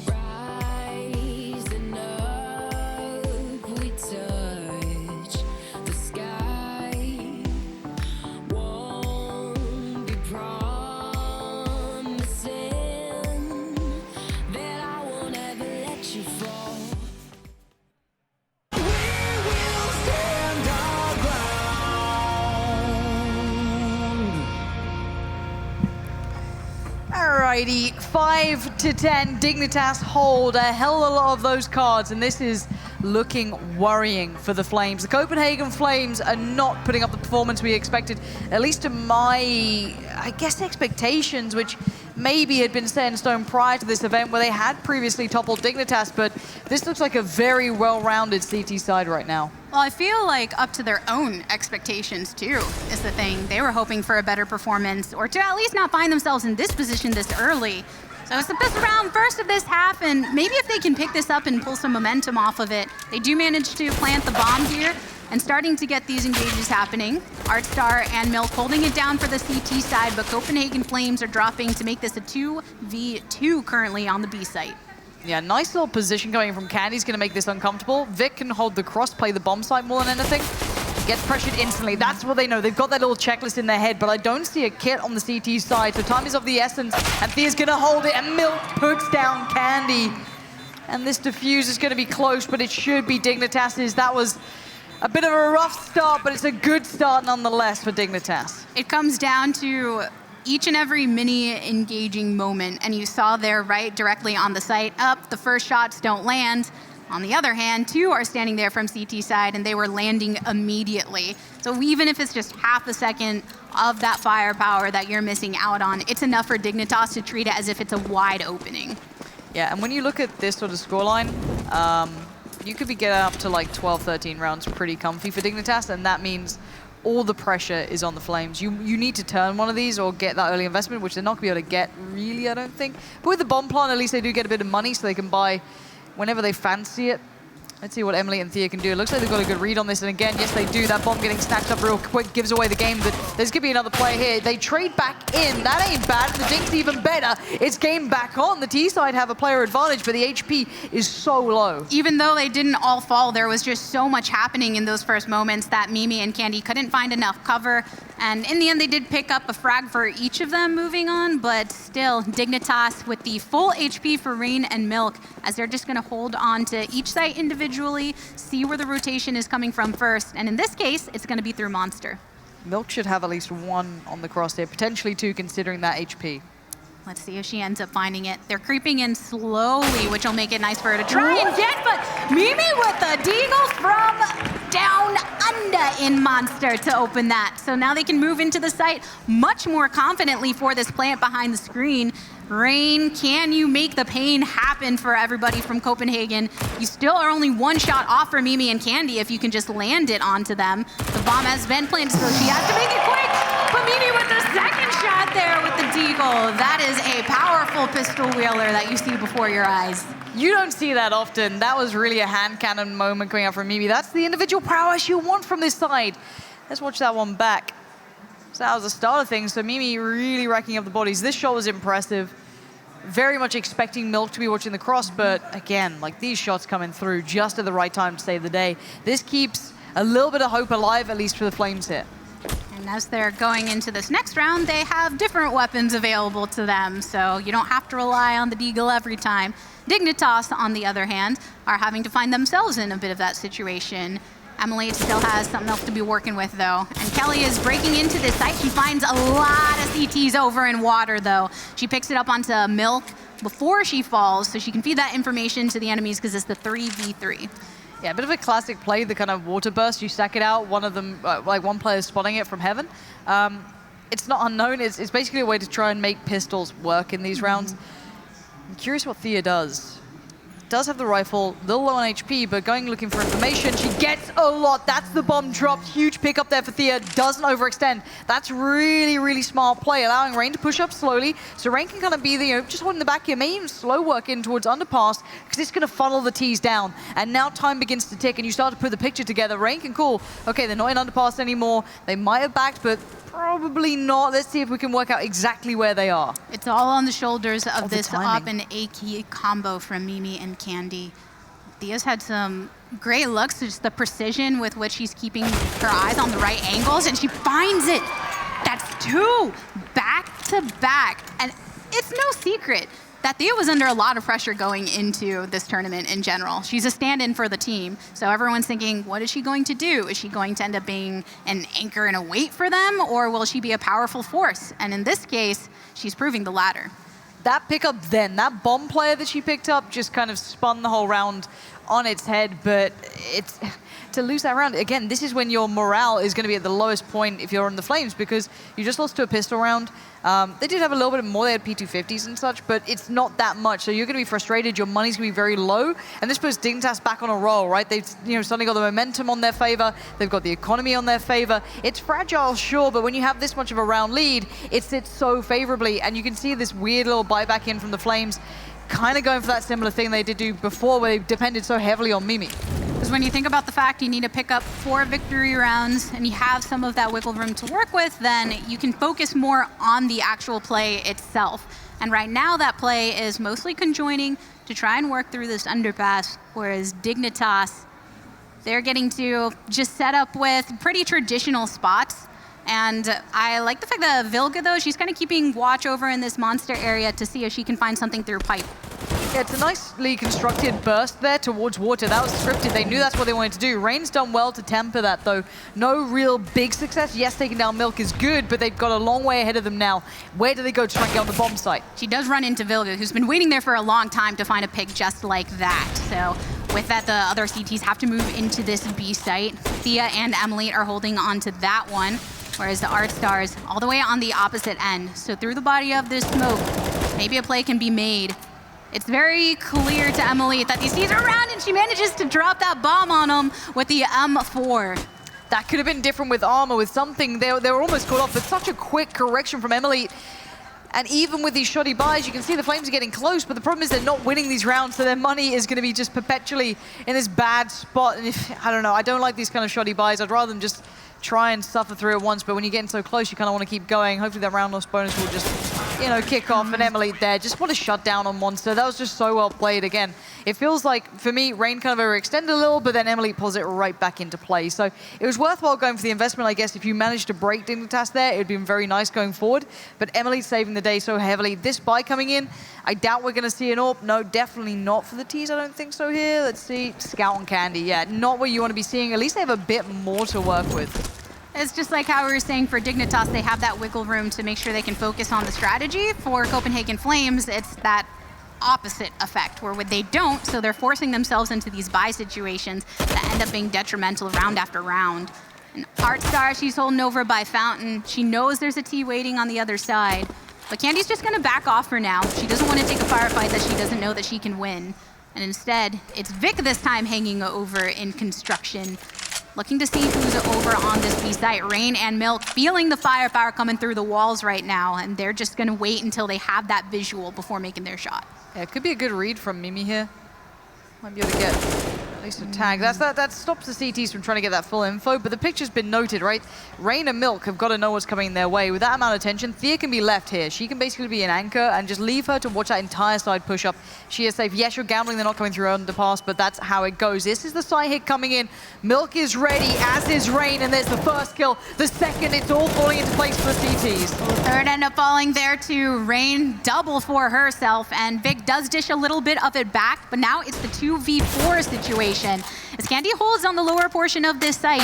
Rising up, we touch the sky. Won't be promising that I won't ever let you fall. We will stand our ground. Alrighty, 5-10. Dignitas hold a hell of a lot of those cards, and this is looking worrying for the Flames. The Copenhagen Flames are not putting up the performance we expected, at least to my, I guess, expectations, which maybe had been set in stone prior to this event where they had previously toppled Dignitas, but this looks like a very well-rounded CT side right now. Well, I feel like up to their own expectations, too, is the thing. They were hoping for a better performance, or to at least not find themselves in this position this early. So it's the best round first of this half, and maybe if they can pick this up and pull some momentum off of it. They do manage to plant the bomb here, and starting to get these engages happening. Artstar and Milk holding it down for the CT side, but Copenhagen Flames are dropping to make this a 2v2 currently on the B site. Yeah, nice little position coming from Candy's going to make this uncomfortable. Vic can hold the cross, play the bomb site more than anything. Gets pressured instantly. That's what they know. They've got that little checklist in their head, but I don't see a kit on the CT side, so time is of the essence, and Thea's going to hold it, and Milk puts down Candy. And this defuse is going to be close, but it should be Dignitas's. That was a bit of a rough start, but it's a good start nonetheless for Dignitas. It comes down to each and every mini engaging moment, and you saw there right directly on the site, up, the first shots don't land. On the other hand, two are standing there from CT side, and they were landing immediately. So even if it's just half a second of that firepower that you're missing out on, it's enough for Dignitas to treat it as if it's a wide opening. Yeah, and when you look at this sort of scoreline, you could be getting up to like 12, 13 rounds pretty comfy for Dignitas, and that means all the pressure is on the Flames. You need to turn one of these or get that early investment, which they're not going to be able to get, really, I don't think. But with the bomb plant, at least they do get a bit of money so they can buy whenever they fancy it. Let's see what Emily and Thea can do. It looks like they've got a good read on this, and again, yes, they do. That bomb getting snapped up real quick gives away the game, but there's going to be another player here. They trade back in. That ain't bad. The Dink's even better. It's game back on. The T side have a player advantage, but the HP is so low. Even though they didn't all fall, there was just so much happening in those first moments that Mimi and Candy couldn't find enough cover. And in the end, they did pick up a frag for each of them moving on, but still, Dignitas with the full HP for Rain and Milk, as they're just going to hold on to each site individually, see where the rotation is coming from first. And in this case, it's going to be through Monster. Milk should have at least one on the crosshair, potentially two, considering that HP. Let's see if she ends up finding it. They're creeping in slowly, which will make it nice for her to try and get, but Mimi with the deagle from down under in Monster to open that. So now they can move into the site much more confidently for this plant behind the screen. Rain, can you make the pain happen for everybody from Copenhagen? You still are only one shot off for Mimi and Candy if you can just land it onto them. The bomb has been planted, so she has to make it quick. But Mimi with the second shot there with the Deagle. That is a powerful pistol wheeler that you see before your eyes. You don't see that often. That was really a hand cannon moment coming out from Mimi. That's the individual prowess you want from this side. Let's watch that one back. So that was the start of things. So Mimi really racking up the bodies. This shot was impressive. Very much expecting Milk to be watching the cross, but again, like these shots coming through just at the right time to save the day. This keeps a little bit of hope alive, at least for the Flames here. And as they're going into this next round, they have different weapons available to them, so you don't have to rely on the Deagle every time. Dignitas, on the other hand, are having to find themselves in a bit of that situation. Emily still has something else to be working with, though. And Kelly is breaking into this site. She finds a lot of CTs over in water, though. She picks it up onto Milk before she falls, so she can feed that information to the enemies because it's the 3v3. Yeah, a bit of a classic play, the kind of water burst. You stack it out, one of them, like one player spotting it from heaven. It's not unknown. It's basically a way to try and make pistols work in these rounds. I'm curious what Thea does. Does have the rifle, a little low on HP, but going looking for information. She gets a lot. That's the bomb dropped. Huge pickup there for Thea. Doesn't overextend. That's really, really smart play, allowing Rain to push up slowly. So Rain can kind of be the, just holding the back here, may even slow work in towards Underpass, because it's going to funnel the T's down. And now time begins to tick, and you start to put the picture together. Rain can call, okay, they're not in Underpass anymore. They might have backed, but probably not. Let's see if we can work out exactly where they are. It's all on the shoulders of this timing. up and A key combo from Mimi and Candy. Thea's had some great looks, just the precision with which she's keeping her eyes on the right angles, and she finds it. That's 2 back to back. And it's no secret that Thea was under a lot of pressure going into this tournament in general. She's a stand-in for the team, so everyone's thinking, what is she going to do? Is she going to end up being an anchor and a weight for them, or will she be a powerful force? And in this case, she's proving the latter. That pickup then, that bomb player that she picked up just kind of spun the whole round on its head, but it's to lose that round, again, this is when your morale is going to be at the lowest point if you're in the Flames, because you just lost to a pistol round. They did have a little bit more, they had P250s and such, but it's not that much, so you're going to be frustrated, your money's going to be very low, and this puts Dignitas back on a roll, right? They've suddenly got the momentum on their favor, they've got the economy on their favor. It's fragile, sure, but when you have this much of a round lead, it sits so favorably, and you can see this weird little buyback in from the Flames, kind of going for that similar thing they did do before, where they depended so heavily on Mimi. Because when you think about the fact you need to pick up 4 victory rounds and you have some of that wiggle room to work with, then you can focus more on the actual play itself. And right now that play is mostly conjoining to try and work through this underpass, whereas Dignitas, they're getting to just set up with pretty traditional spots. And I like the fact that Vilga, though, she's kind of keeping watch over in this monster area to see if she can find something through pipe. Yeah, it's a nicely constructed burst there towards water. That was scripted. They knew that's what they wanted to do. Rain's done well to temper that, though. No real big success. Yes, taking down Milk is good, but they've got a long way ahead of them now. Where do they go to try and get on the bomb site? She does run into Vilga, who's been waiting there for a long time to find a pick just like that. So with that, the other CTs have to move into this B site. Thea and Emily are holding on to that one, whereas the Art Stars all the way on the opposite end. So through the body of this smoke, maybe a play can be made. It's very clear to Emily that these T's are around, and she manages to drop that bomb on them with the M4. That could have been different with armor, with something. They were almost caught off, but such a quick correction from Emily. And even with these shoddy buys, you can see the Flames are getting close, but the problem is they're not winning these rounds, so their money is going to be just perpetually in this bad spot. And I don't know, I don't like these kind of shoddy buys. I'd rather them just try and suffer through it once, but when you're getting so close, you kind of want to keep going. Hopefully that round loss bonus will just, kick off. And Emily there, just what a shutdown on Monster. That was just so well played again. It feels like, for me, Rain kind of overextended a little, but then Emily pulls it right back into play. So it was worthwhile going for the investment, I guess. If you managed to break Dignitas there, it would be very nice going forward. But Emily saving the day so heavily. This buy coming in, I doubt we're going to see an AWP. No, definitely not for the T's. I don't think so here. Let's see. Scout and Candy. Yeah, not what you want to be seeing. At least they have a bit more to work with. It's just like how we were saying for Dignitas, they have that wiggle room to make sure they can focus on the strategy. For Copenhagen Flames, it's that opposite effect, where they don't, so they're forcing themselves into these buy situations that end up being detrimental round after round. And Art Star, she's holding over by Fountain. She knows there's a T waiting on the other side, but Candy's just gonna back off for now. She doesn't want to take a firefight that she doesn't know that she can win. And instead, it's Vic this time hanging over in construction. looking to see who's over on this B site. Rain and Milk feeling the firepower coming through the walls right now, and they're just going to wait until they have that visual before making their shot. Yeah, it could be a good read from Mimi here. Might be able to get at least a tag. That stops the CTs from trying to get that full info, but the picture's been noted, right? Rain and Milk have got to know what's coming their way. With that amount of tension, Thea can be left here. She can basically be an anchor and just leave her to watch that entire side push up. She is safe. Yes, you're gambling they're not coming through underpass, but that's how it goes. This is the side hit coming in. Milk is ready, as is Rain, and there's the first kill. The second, it's all falling into place for the CTs. Third end up falling there to Rain, double for herself, and Vic does dish a little bit of it back, but now it's the 2v4 situation. As Candy holds on the lower portion of this site,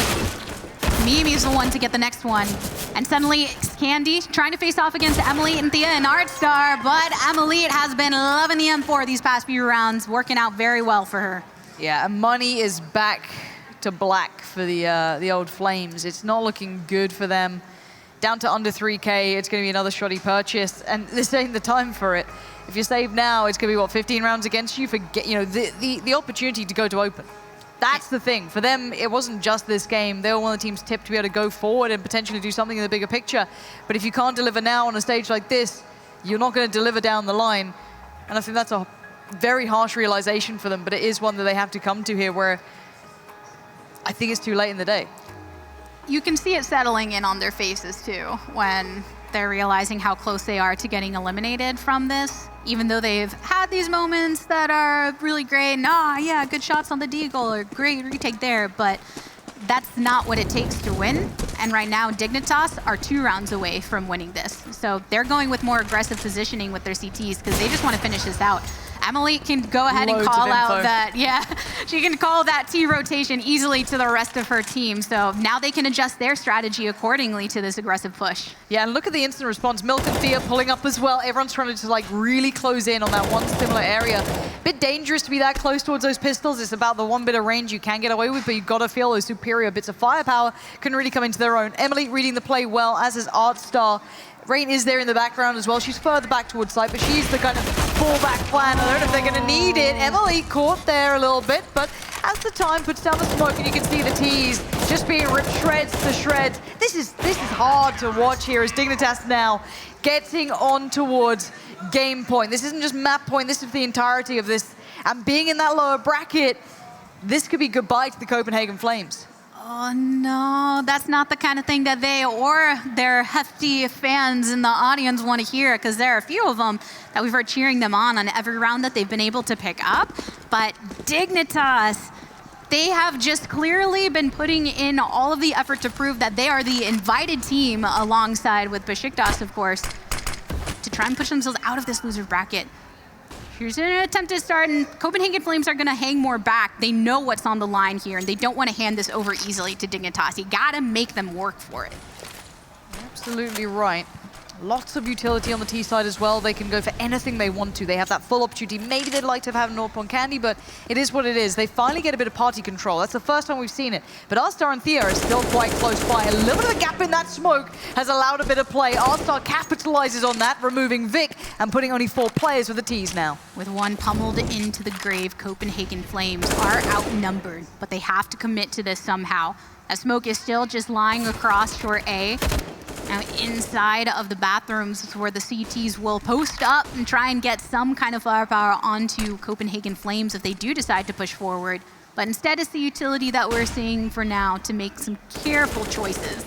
Mimi is the one to get the next one. And suddenly, Candy trying to face off against Emily and Thea and Artstar, but Emily has been loving the M4 these past few rounds, working out very well for her. Yeah, and money is back to black for the old Flames. It's not looking good for them. Down to under 3K, it's going to be another shoddy purchase, and this ain't the time for it. If you save now, it's going to be, what, 15 rounds against you? The opportunity to go to open. That's the thing. For them, it wasn't just this game. They were one of the teams tipped to be able to go forward and potentially do something in the bigger picture. But if you can't deliver now on a stage like this, you're not going to deliver down the line. And I think that's a very harsh realization for them, but it is one that they have to come to here where I think it's too late in the day. You can see it settling in on their faces too when they're realizing how close they are to getting eliminated from this. Even though they've had these moments that are really great, and yeah, good shots on the deagle or great retake there, but that's not what it takes to win. And right now, Dignitas are 2 rounds away from winning this. So they're going with more aggressive positioning with their CTs because they just want to finish this out. Emily can go ahead and call out that, she can call that T rotation easily to the rest of her team. So now they can adjust their strategy accordingly to this aggressive push. Yeah, and look at the instant response. Milk and Thea pulling up as well. Everyone's trying to just like really close in on that one similar area. Bit dangerous to be that close towards those pistols. It's about the one bit of range you can get away with, but you've got to feel those superior bits of firepower can really come into their own. Emily reading the play well, as is Artstar. Rain is there in the background as well. She's further back towards site, but she's the kind of fallback plan. I don't know if they're going to need it. Emily caught there a little bit, but as the time puts down the smoke and you can see the T's just being ripped shreds to shreds. This is hard to watch here as Dignitas now getting on towards game point. This isn't just map point. This is the entirety of this. And being in that lower bracket, this could be goodbye to the Copenhagen Flames. Oh no, that's not the kind of thing that they or their hefty fans in the audience want to hear, because there are a few of them that we've heard cheering them on every round that they've been able to pick up. But Dignitas, they have just clearly been putting in all of the effort to prove that they are the invited team alongside with Besiktas, of course, to try and push themselves out of this loser bracket. Here's an attempt to start, and Copenhagen Flames are going to hang more back. They know what's on the line here, and they don't want to hand this over easily to Dignitas. You got to make them work for it. Absolutely right. Lots of utility on the T side as well. They can go for anything they want to. They have that full opportunity. Maybe they'd like to have an AWP on Candy, but it is what it is. They finally get a bit of party control. That's the first time we've seen it. But Artstar and Thea are still quite close by. A little bit of a gap in that smoke has allowed a bit of play. Artstar capitalizes on that, removing Vic and putting only 4 players with the T's now. With one pummeled into the grave, Copenhagen Flames are outnumbered, but they have to commit to this somehow. That smoke is still just lying across short A. Now inside of the bathrooms is where the CTs will post up and try and get some kind of firepower onto Copenhagen Flames if they do decide to push forward. But instead it's the utility that we're seeing for now to make some careful choices.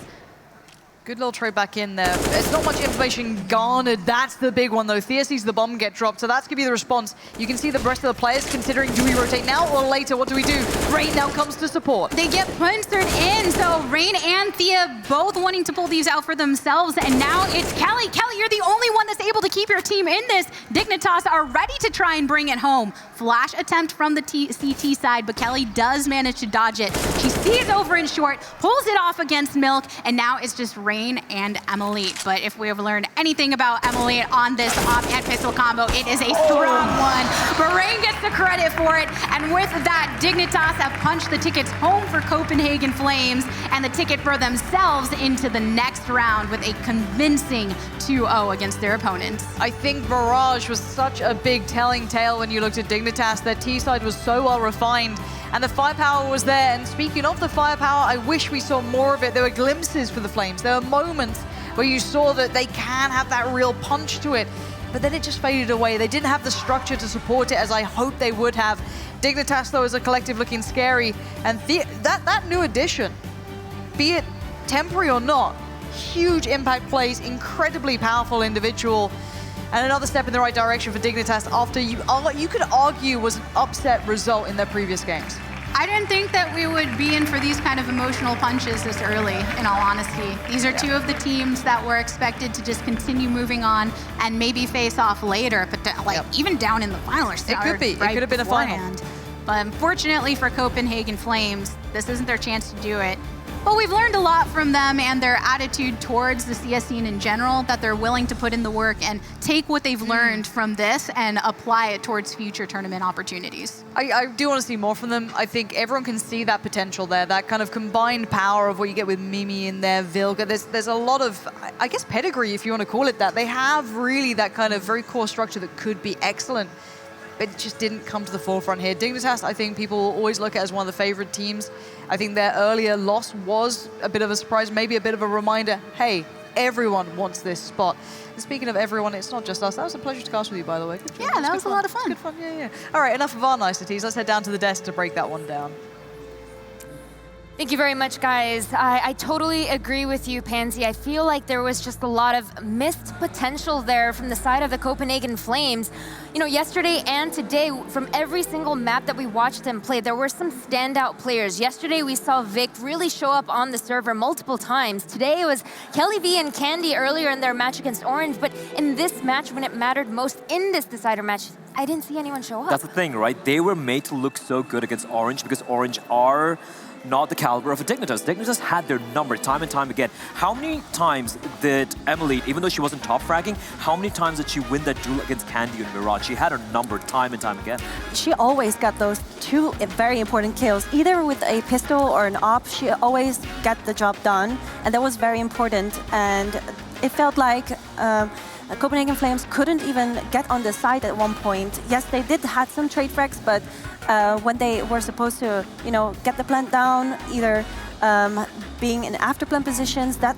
Good little trade back in there. There's not much information garnered. That's the big one, though. Thea sees the bomb get dropped, so that's going to be the response. You can see the rest of the players considering, do we rotate now or later? What do we do? Rain now comes to support. They get pincered in, so Rain and Thea both wanting to pull these out for themselves, and now it's Kelly. Kelly, you're the only one that's able to keep your team in this. Dignitas are ready to try and bring it home. Flash attempt from the CT side, but Kelly does manage to dodge it. She sees over in short, pulls it off against Milk, and now it's just Rain and Emily. But if we have learned anything about Emily on this AWP and pistol combo, it is a strong one. But Rain gets the credit for it, and with that, Dignitas have punched the tickets home for Copenhagen Flames and the ticket for themselves into the next round with a convincing 2-0 against their opponents. I think Barrage was such a big telling tale when you looked at Dignitas. Their T side was so well refined, and the firepower was there. And speaking of the firepower, I wish we saw more of it. There were glimpses for the Flames. There were moments where you saw that they can have that real punch to it, but then it just faded away. They didn't have the structure to support it as I hoped they would have. Dignitas, though, as a collective looking scary, and that new addition, be it temporary or not, huge impact plays, incredibly powerful individual, and another step in the right direction for Dignitas after you could argue was an upset result in their previous games. I didn't think that we would be in for these kind of emotional punches this early, in all honesty. These are two of the teams that were expected to just continue moving on and maybe face off later, but even down in the final or start. It could be. Right, it could have been beforehand. A final. But unfortunately for Copenhagen Flames, this isn't their chance to do it. But we've learned a lot from them and their attitude towards the CS scene in general, that they're willing to put in the work and take what they've learned from this and apply it towards future tournament opportunities. I do want to see more from them. I think everyone can see that potential there, that kind of combined power of what you get with Mimi in there, Vilga. There's a lot of, I guess, pedigree, if you want to call it that. They have really that kind of very core structure that could be excellent, but it just didn't come to the forefront here. Dignitas, I think people always look at as one of the favorite teams. I think their earlier loss was a bit of a surprise, maybe a bit of a reminder, hey, everyone wants this spot. And speaking of everyone, it's not just us. That was a pleasure to cast with you, by the way. Yeah, that was a lot of fun. Good fun, yeah. All right, enough of our niceties. Let's head down to the desk to break that one down. Thank you very much, guys. I totally agree with you, Pansy. I feel like there was just a lot of missed potential there from the side of the Copenhagen Flames. You know, yesterday and today, from every single map that we watched them play, there were some standout players. Yesterday, we saw Vic really show up on the server multiple times. Today, it was Kelly V and Candy earlier in their match against Orange, but in this match, when it mattered most in this decider match, I didn't see anyone show up. That's the thing, right? They were made to look so good against Orange because Orange are not the caliber of a Dignitas. Dignitas had their number time and time again. How many times did Emily, even though she wasn't top fragging, how many times did she win that duel against Candy and Mirage? She had her number time and time again. She always got those two very important kills. Either with a pistol or an op, she always got the job done. And that was very important. And it felt like Copenhagen Flames couldn't even get on the side at one point. Yes, they did had some trade frags, but when they were supposed to, get the plant down, either being in after plant positions, that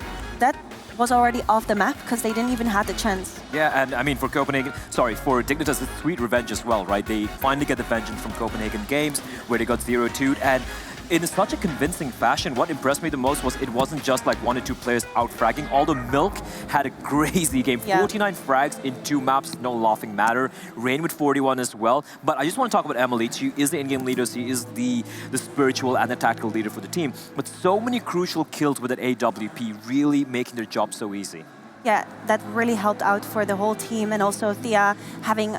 was already off the map because they didn't even have the chance. Yeah, and I mean for Dignitas, it's sweet revenge as well, right? They finally get the vengeance from Copenhagen Games where they got 0-2'd, and in such a convincing fashion. What impressed me the most was it wasn't just like 1 or 2 players out fragging, although Milk had a crazy game. Yeah. 49 frags in 2 maps, no laughing matter. Rain with 41 as well. But I just want to talk about Emily. She is the in-game leader. She is the spiritual and the tactical leader for the team. But so many crucial kills with that AWP, really making their job so easy. Yeah, that really helped out for the whole team, and also Thea having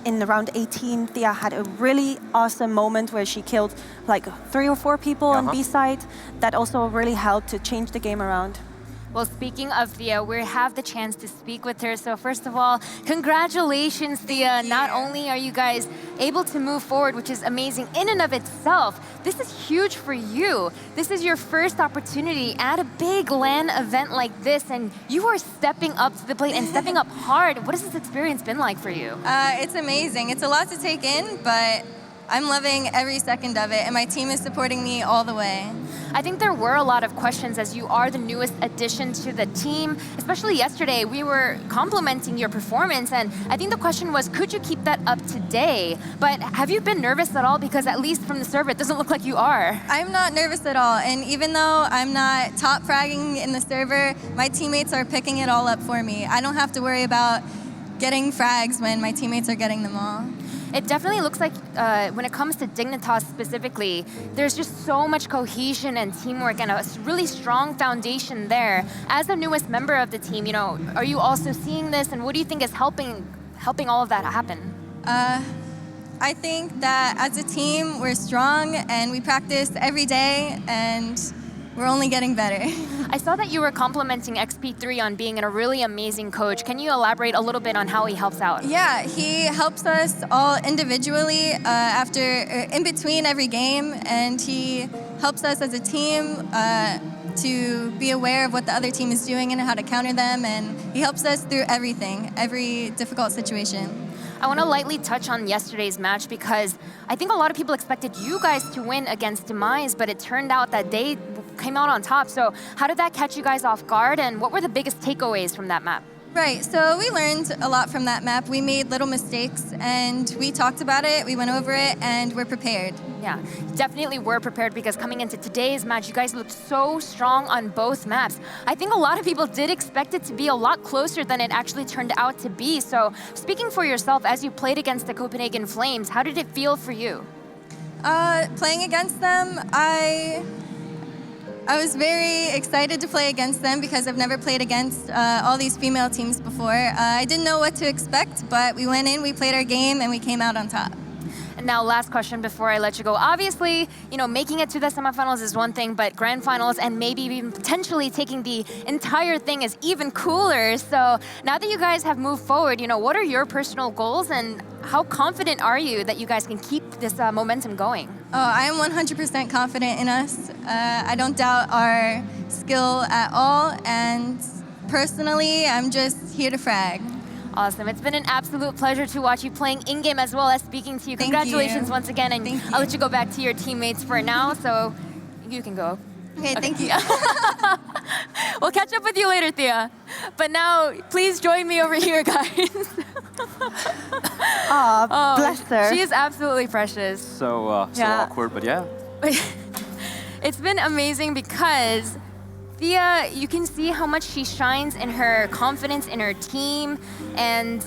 in round 18, Thea had a really awesome moment where she killed like 3 or 4 people on B side. That also really helped to change the game around. Well, speaking of Thea, we have the chance to speak with her. So first of all, congratulations, Thea. Not only are you guys able to move forward, which is amazing in and of itself, this is huge for you. This is your first opportunity at a big LAN event like this, and you are stepping up to the plate and stepping up hard. What has this experience been like for you? It's amazing. It's a lot to take in, but I'm loving every second of it, and my team is supporting me all the way. I think there were a lot of questions as you are the newest addition to the team. Especially yesterday, we were complimenting your performance, and I think the question was, could you keep that up today? But have you been nervous at all? Because at least from the server, it doesn't look like you are. I'm not nervous at all, and even though I'm not top fragging in the server, my teammates are picking it all up for me. I don't have to worry about getting frags when my teammates are getting them all. It definitely looks like when it comes to Dignitas specifically, there's just so much cohesion and teamwork and a really strong foundation there. As the newest member of the team, are you also seeing this, and what do you think is helping all of that happen? I think that as a team, we're strong and we practice every day, and we're only getting better. I saw that you were complimenting XP3 on being a really amazing coach. Can you elaborate a little bit on how he helps out? Yeah, he helps us all individually in between every game, and he helps us as a team to be aware of what the other team is doing and how to counter them, and he helps us through everything, every difficult situation. I want to lightly touch on yesterday's match because I think a lot of people expected you guys to win against Demise, but it turned out that they came out on top. So how did that catch you guys off guard, and what were the biggest takeaways from that map? Right, so we learned a lot from that map. We made little mistakes and we talked about it, we went over it, and we're prepared. Yeah, definitely were prepared because coming into today's match, you guys looked so strong on both maps. I think a lot of people did expect it to be a lot closer than it actually turned out to be. So speaking for yourself, as you played against the Copenhagen Flames, how did it feel for you? Playing against them, I was very excited to play against them because I've never played against all these female teams before. I didn't know what to expect, but we went in, we played our game, and we came out on top. And now last question before I let you go. Obviously, you know, making it to the semifinals is one thing, but grand finals and maybe even potentially taking the entire thing is even cooler. So now that you guys have moved forward, you know, what are your personal goals and how confident are you that you guys can keep this momentum going? Oh, I am 100% confident in us. I don't doubt our skill at all, and personally, I'm just here to frag. Awesome. It's been an absolute pleasure to watch you playing in-game as well as speaking to you. Congratulations once again, and I'll let you go back to your teammates for now, so you can go. Okay, thank you. We'll catch up with you later, Thea. But now, please join me over here, guys. Oh, bless her. She is absolutely precious. So awkward, but yeah. It's been amazing because Thea, you can see how much she shines in her confidence in her team, and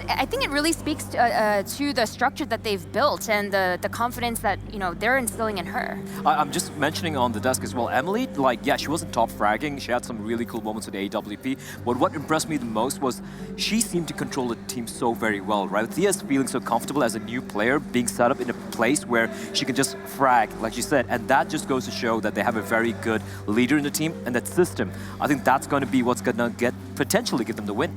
I think it really speaks to the structure that they've built and the confidence that, you know, they're instilling in her. I'm just mentioning on the desk as well, Emily, like, yeah, she wasn't top fragging. She had some really cool moments with the AWP. But what impressed me the most was she seemed to control the team so very well, right? Thea's feeling so comfortable as a new player, being set up in a place where she can just frag, like she said. And that just goes to show that they have a very good leader in the team and that system. I think that's going to be what's going to potentially give them the win.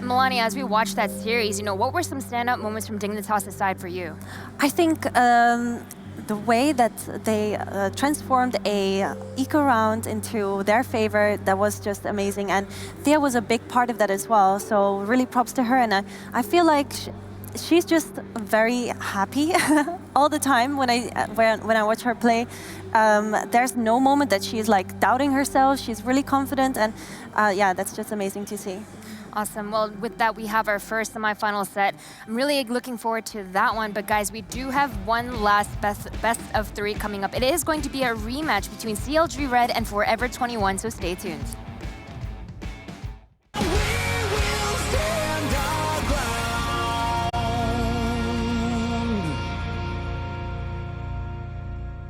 Melania, as we watched that series, you know, what were some standout moments from Dignitas aside for you? I think the way that they transformed a eco round into their favor, that was just amazing. And Thea was a big part of that as well. So really props to her. And I feel like she's just very happy all the time when I watch her play. There's no moment that she's like doubting herself. She's really confident. And yeah, that's just amazing to see. Awesome. Well, with that, we have our first semifinal set. I'm really looking forward to that one. But guys, we do have one last best of 3 coming up. It is going to be a rematch between CLG Red and Forever 21, so stay tuned.